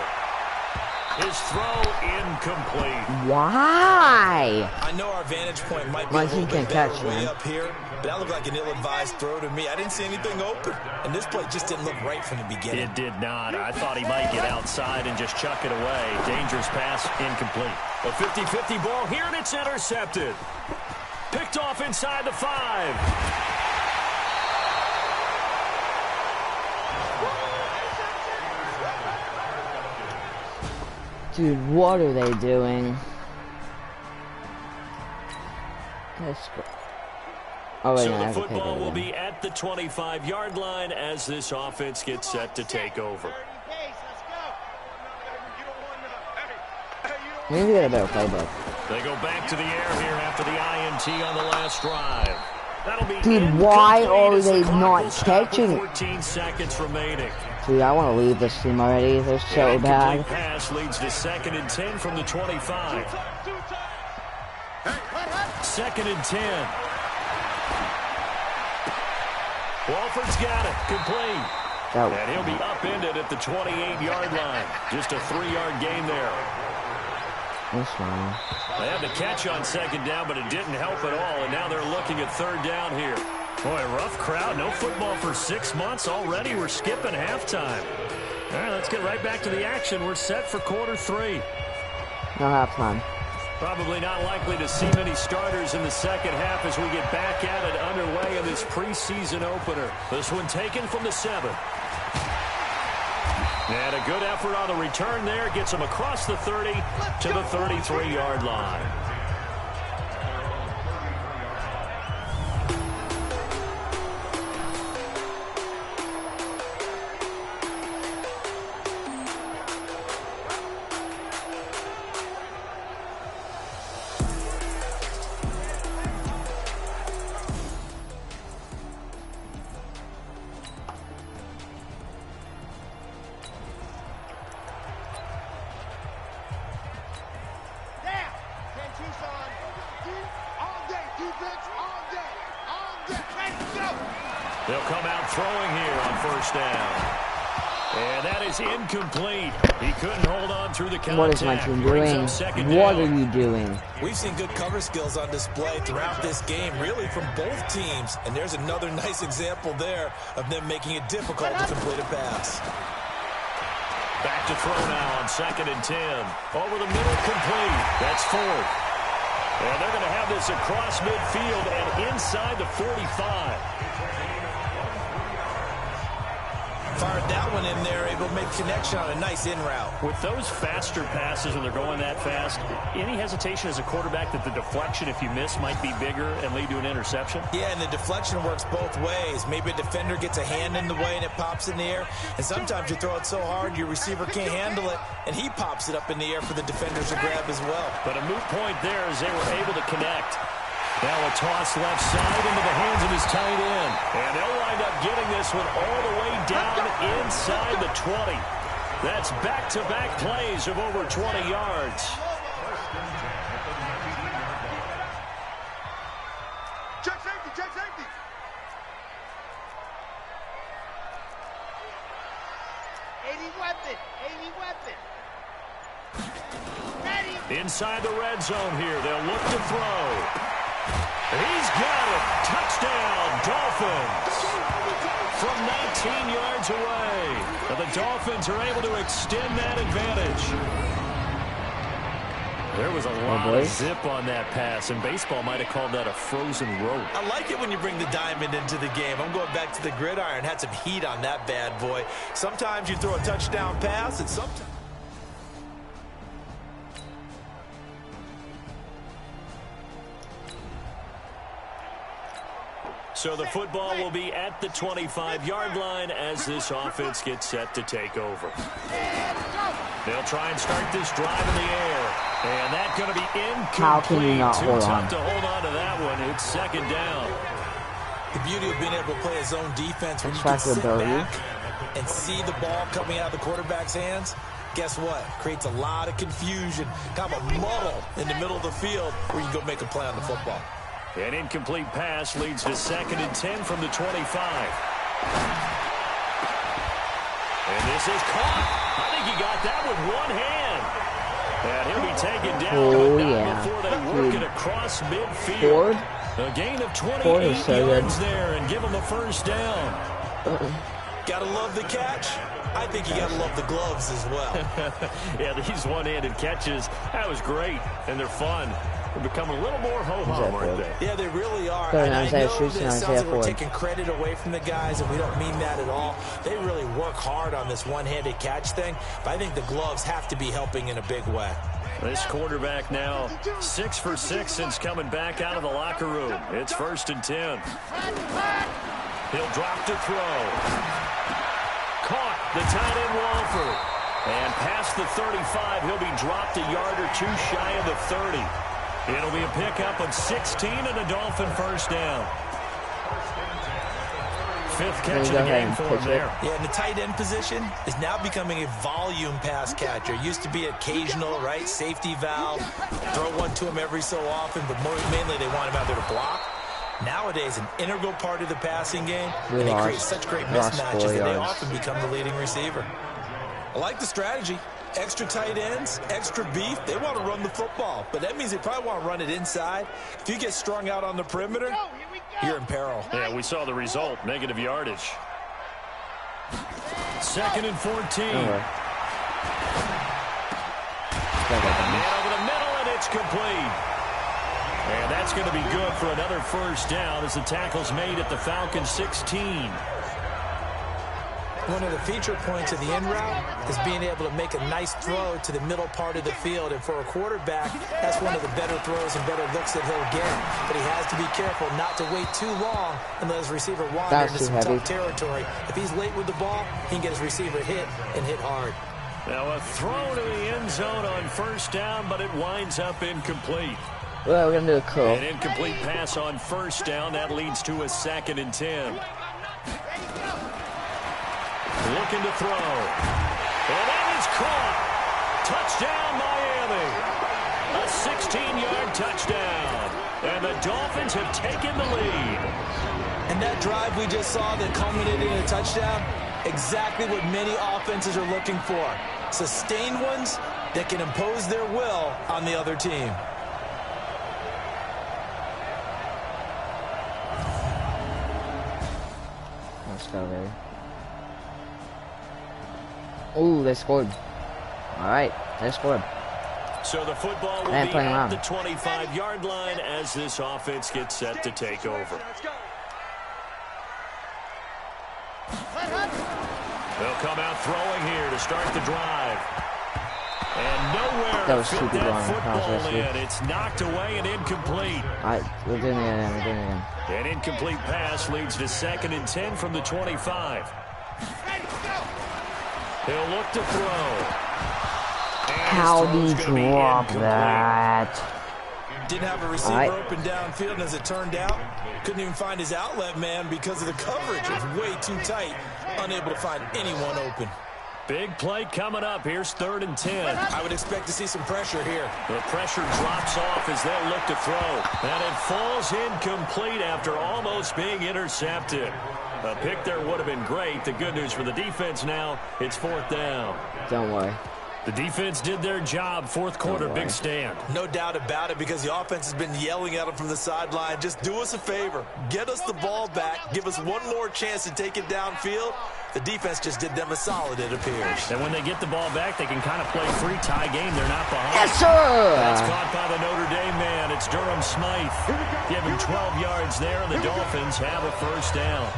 His throw incomplete. Why? I know our vantage point might be a little bit better way up here, but that looked like an ill-advised throw to me. I didn't see anything open, and this play just didn't look right from the beginning. It did not. I thought he might get outside and just chuck it away. Dangerous pass, incomplete. A 50-50 ball here, and it's intercepted. Picked off inside the 5. Dude, what are they doing? Oh, wait, so the football will be at the 25-yard line as this offense gets set to take over. We need to get a better playbook. They go back to the air here after the INT on the last drive. That'll be dude, why are they not catching? 14 seconds remaining. Dude, I want to leave this team already. They're so bad. Pass leads to 2nd and 10 from the 25. 2nd and 10. Walford's got it. Complete. And he'll be upended at the 28-yard line. Just a 3-yard gain there. That's fine. They had the catch on 2nd down, but it didn't help at all, and now they're looking at 3rd down here. Boy, rough crowd. No football for 6 months already. We're skipping halftime. All right, let's get right back to the action. We're set for quarter 3. No halftime. Probably not likely to see many starters in the second half as we get back at it underway in this preseason opener. This one taken from the 7. And a good effort on the return there. Gets him across the 30 to the 33-yard line. They'll come out throwing here on first down. And that is incomplete. He couldn't hold on through the contact. What is my team doing? What are you doing? We've seen good cover skills on display throughout this game, really from both teams. And there's another nice example there of them making it difficult to complete a pass. Back to throw now on 2nd and 10. Over the middle, complete. That's 4th. And they're going to have this across midfield and inside the 45. Fired that one in there, able to make connection on a nice in route. With those faster passes when they're going that fast, any hesitation as a quarterback that the deflection, if you miss, might be bigger and lead to an interception? Yeah, and the deflection works both ways. Maybe a defender gets a hand in the way and it pops in the air. And sometimes you throw it so hard your receiver can't handle it, and he pops it up in the air for the defenders to grab as well. But a moot point there as they were able to connect. Now a toss left side into the hands of his tight end. And they'll wind up getting this one all the way down inside the 20. That's back-to-back plays of over 20 yards. Check safety, check safety. Inside the red zone here. They'll look to throw. He's got it. Touchdown, Dolphins. From 19 yards away. And the Dolphins are able to extend that advantage. There was a lot of zip on that pass, and baseball might have called that a frozen rope. I like it when you bring the diamond into the game. I'm going back to the gridiron. Had some heat on that bad boy. Sometimes you throw a touchdown pass, and sometimes... So the football will be at the 25-yard line as this offense gets set to take over. They'll try and start this drive in the air. And that's going to be incomplete. How can you not hold on? Too tough to hold on to that one. It's 2nd down. The beauty of being able to play his own defense when you can sit back and see the ball coming out of the quarterback's hands. Guess what? Creates a lot of confusion, kind of a muddle in the middle of the field where you can go make a play on the football. An incomplete pass leads to 2nd and 10 from the 25. And this is caught. I think he got that with one hand. And he'll be taken down before they work it across midfield. A gain of 28 yards there and give him the first down. Gotta love the catch. I think you gotta love the gloves as well. Yeah, these one-handed catches, that was great, and they're fun. They become a little more ho-hum, aren't they? Yeah, they really are. And I know that it sounds like we're taking credit away from the guys, and we don't mean that at all. They really work hard on this one-handed catch thing, but I think the gloves have to be helping in a big way. This quarterback now 6 for 6 since coming back out of the locker room. It's 1st and 10. He'll drop to throw. Caught the tight end Walford. And past the 35, he'll be dropped a yard or two shy of the 30. It'll be a pickup of 16 and a Dolphin first down. 5th catch of the game for him there. Yeah, and the tight end position is now becoming a volume pass catcher. Used to be occasional, right? Safety valve. Throw one to him every so often, but mainly they want him out there to block. Nowadays, an integral part of the passing game, and they create such great mismatches that they often become the leading receiver. I like the strategy. Extra tight ends, extra beef. They want to run the football, but that means they probably want to run it inside. If you get strung out on the perimeter, you're in peril. Yeah, we saw the result, negative yardage. 2nd and 14. Man over the middle, and it's complete. And that's going to be good for another first down as the tackle's made at the Falcons 16. One of the feature points of the in route is being able to make a nice throw to the middle part of the field. And for a quarterback, that's one of the better throws and better looks that he'll get. But he has to be careful not to wait too long and let his receiver wander into some tough territory. If he's late with the ball, he can get his receiver hit and hit hard. Now a throw to the end zone on first down, but it winds up incomplete. Well, we're going to do a curl. An incomplete pass on first down. That leads to a 2nd and 10. Looking to throw. And that is caught. Touchdown, Miami. A 16-yard touchdown. And the Dolphins have taken the lead. And that drive we just saw that culminated in a touchdown, exactly what many offenses are looking for. Sustained ones that can impose their will on the other team. Let's go, baby. Ooh, they scored. All right, they scored. So the football will be at the 25-yard line as this offense gets set to take over. They'll come out throwing here to start the drive. And nowhere to fit that football in. It's knocked away and incomplete. All right, we're doing it again. We're doing it again. An incomplete pass leads to 2nd and 10 from the 25. He'll look to throw. How do you drop that? Didn't have a receiver open downfield, and as it turned out, couldn't even find his outlet man because of the coverage. It was way too tight, unable to find anyone open. Big play coming up. Here's 3rd and 10. I would expect to see some pressure here. The pressure drops off as they'll look to throw. And it falls incomplete after almost being intercepted. A pick there would have been great. The good news for the defense now, it's 4th down. Don't worry. The defense did their job. 4th quarter, big stand. No doubt about it, because the offense has been yelling at them from the sideline. Just do us a favor. Get us the ball back. Give us one more chance to take it downfield. The defense just did them a solid, it appears. And when they get the ball back, they can kind of play free-tie game. They're not behind. Yes, sir! That's caught by the Notre Dame man. It's Durham Smythe. Give him 12 yards there, and the Dolphins have a first down.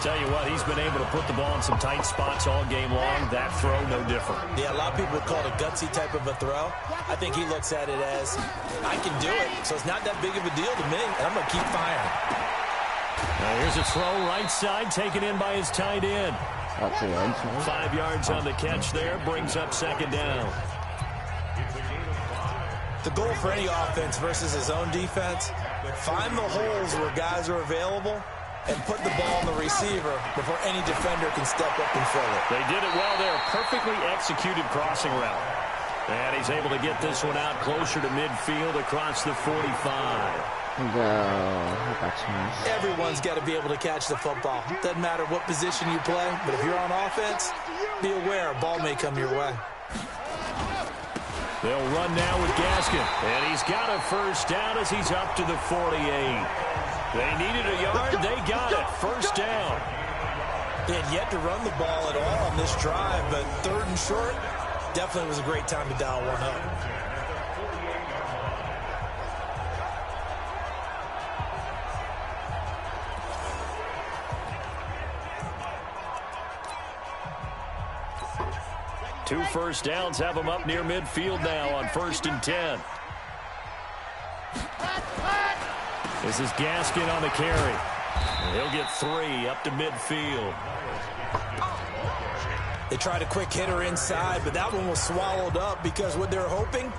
Tell you what, he's been able to put the ball in some tight spots all game long. That throw, no different. Yeah, a lot of people would call it a gutsy type of a throw. I think he looks at it as, I can do it, so it's not that big of a deal to me, and I'm going to keep firing. Now here's a throw right side, taken in by his tight end. 5 yards on the catch there, brings up 2nd down. The goal for any offense versus his own defense, find the holes where guys are available and put the ball on the receiver before any defender can step up and fill it. They did it well there. Perfectly executed crossing route. And he's able to get this one out closer to midfield across the 45. Everyone's got to be able to catch the football. Doesn't matter what position you play, but if you're on offense, be aware a ball may come your way. They'll run now with Gaskin. And he's got a first down as he's up to the 48. They needed a yard. They got it. First down. They had yet to run the ball at all on this drive, but 3rd and short definitely was a great time to dial one up. Two first downs have them up near midfield now on 1st and 10. This is Gaskin on the carry. And he'll get 3 up to midfield. They tried a quick hitter inside, but that one was swallowed up because what they're hoping,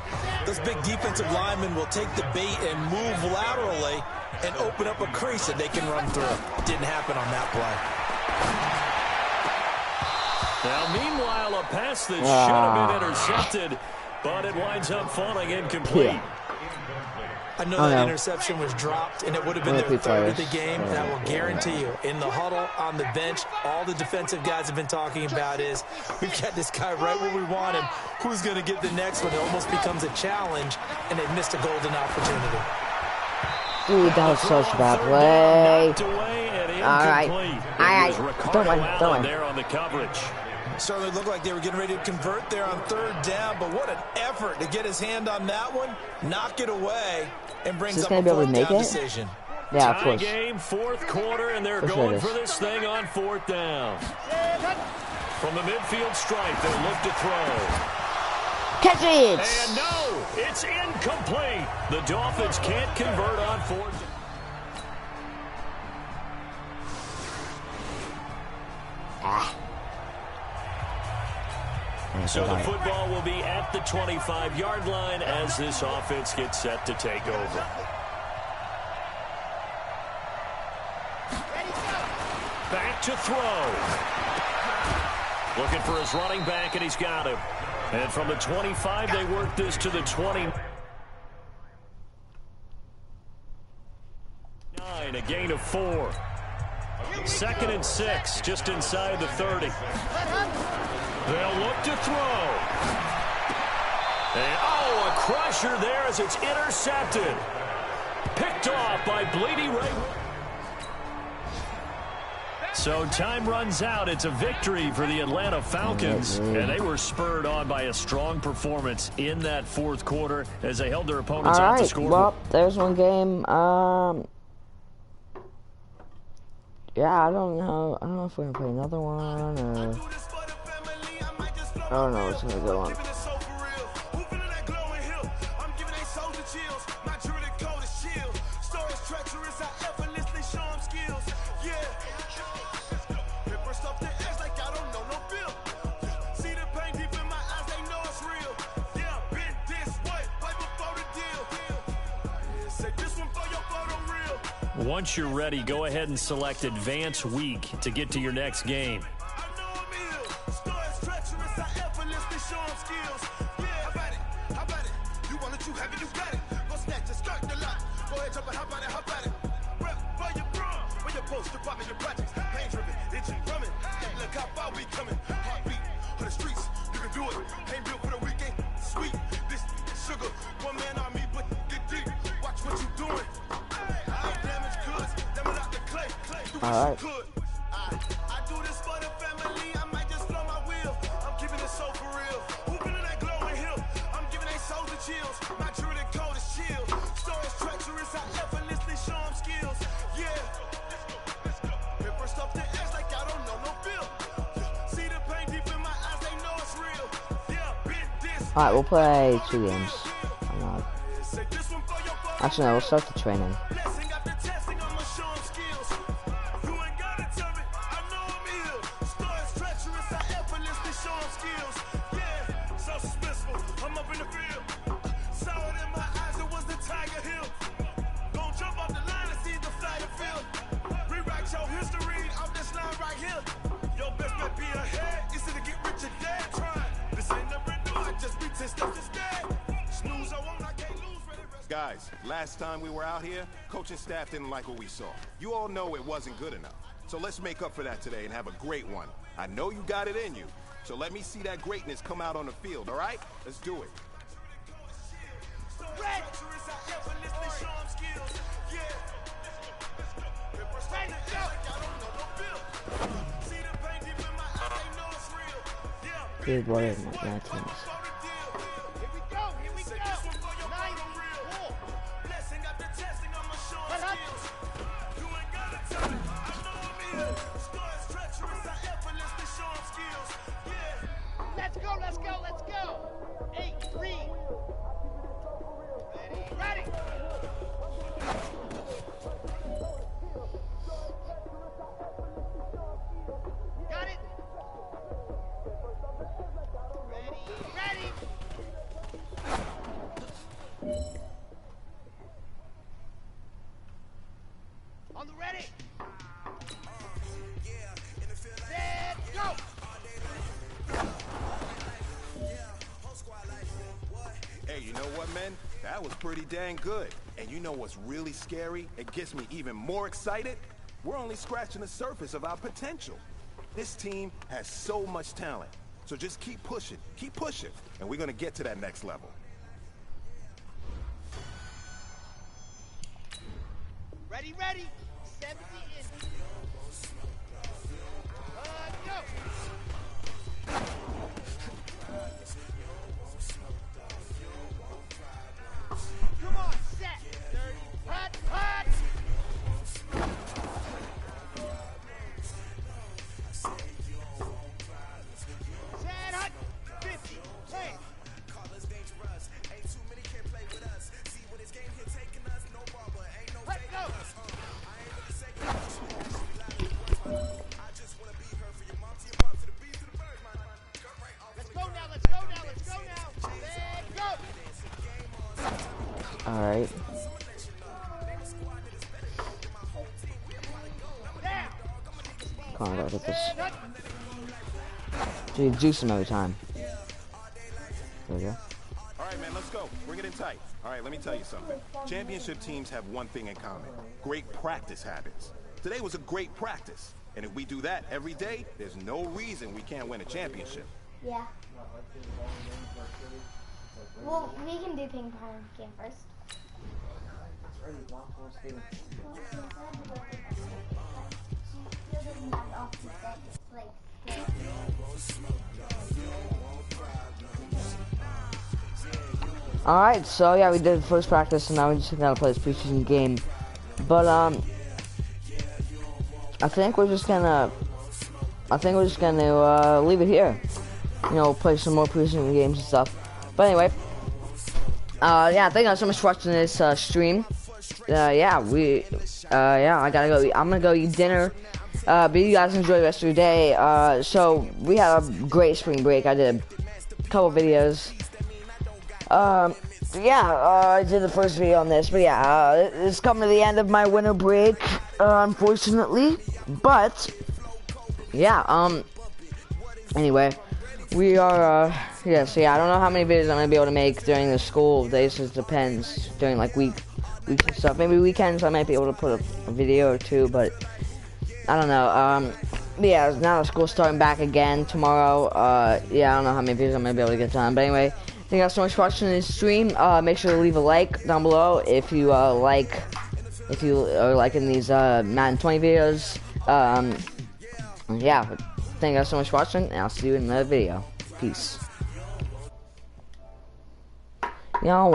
those big defensive linemen will take the bait and move laterally and open up a crease that they can run through. Didn't happen on that play. Now, meanwhile, a pass that should have been intercepted, but it winds up falling incomplete. I know that interception was dropped, and it would have been their 3rd of the game, and I will guarantee you, in the huddle, on the bench, all the defensive guys have been talking about is, we've got this guy right where we want him. Who's going to get the next one? It almost becomes a challenge, and they missed a golden opportunity. Dude, that was such a bad play. All right. There on the coverage. Certainly looked like they were getting ready to convert there on 3rd down, but what an effort to get his hand on that one, knock it away, and brings up a 4th down decision. Yeah, of Tie course. game, 4th quarter, and they're going for this thing on 4th down. From the midfield stripe, they look to throw. Catch it! And no, it's incomplete. The Dolphins can't convert on 4th. So the football will be at the 25-yard line as this offense gets set to take over. Back to throw. Looking for his running back, and he's got him. And from the 25, they work this to the 20. A gain of 4. 2nd and 6, just inside the 30. They'll look to throw. And, oh, a crusher there as it's intercepted. Picked off by Bleedy Ray. So time runs out. It's a victory for the Atlanta Falcons, and they were spurred on by a strong performance in that 4th quarter as they held their opponents off the scoreboard. Well, there's one game. Yeah, I don't know if we're gonna play another one or I don't know what's gonna go on. Once you're ready, go ahead and select Advance Week to get to your next game. Alright. Alright, we'll play 2 games. Actually, no, we'll start the training. Guys, last time we were out here, coaching staff didn't like what we saw. You all know it wasn't good enough. So let's make up for that today and have a great one. I know you got it in you. So let me see that greatness come out on the field, all right? Let's do it. Red. Dude, what is my teams? Let's go. 8-3. Ready. Got it. Ready. On the ready. Set, go. Hey, you know what, men? That was pretty dang good. And you know what's really scary? It gets me even more excited. We're only scratching the surface of our potential. This team has so much talent. So just keep pushing, and we're gonna get to that next level. Ready. 70 in. Go. Come on, I gotta get this. So you juice him every time. There we go. All right, man, let's go. Bring it in tight. All right, let me tell you something. Championship teams have one thing in common. Great practice habits. Today was a great practice. And if we do that every day, there's no reason we can't win a championship. Yeah. Well, we can do ping pong game first. Alright, so yeah, we did the first practice, and now we just gotta play this preseason game. But I think we're just gonna leave it here. You know, play some more preseason games and stuff. But anyway, yeah, thank you guys so much for watching this stream. Yeah, I gotta go. I'm gonna go eat dinner. But you guys enjoy the rest of your day. So we had a great spring break. I did a couple videos. I did the first video on this, but yeah, it's coming to the end of my winter break, unfortunately. But yeah, anyway, we are so yeah, I don't know how many videos I'm gonna be able to make during the school days. It depends during like weeks and stuff. Maybe weekends I might be able to put a video or two, but I don't know. Yeah, now the school's starting back again tomorrow. Yeah, I don't know how many videos I'm gonna be able to get done, but anyway, thank you guys so much for watching this stream. Make sure to leave a like down below if you are liking these Madden 20 videos. Yeah, thank you guys so much for watching, and I'll see you in another video. Peace. Y'all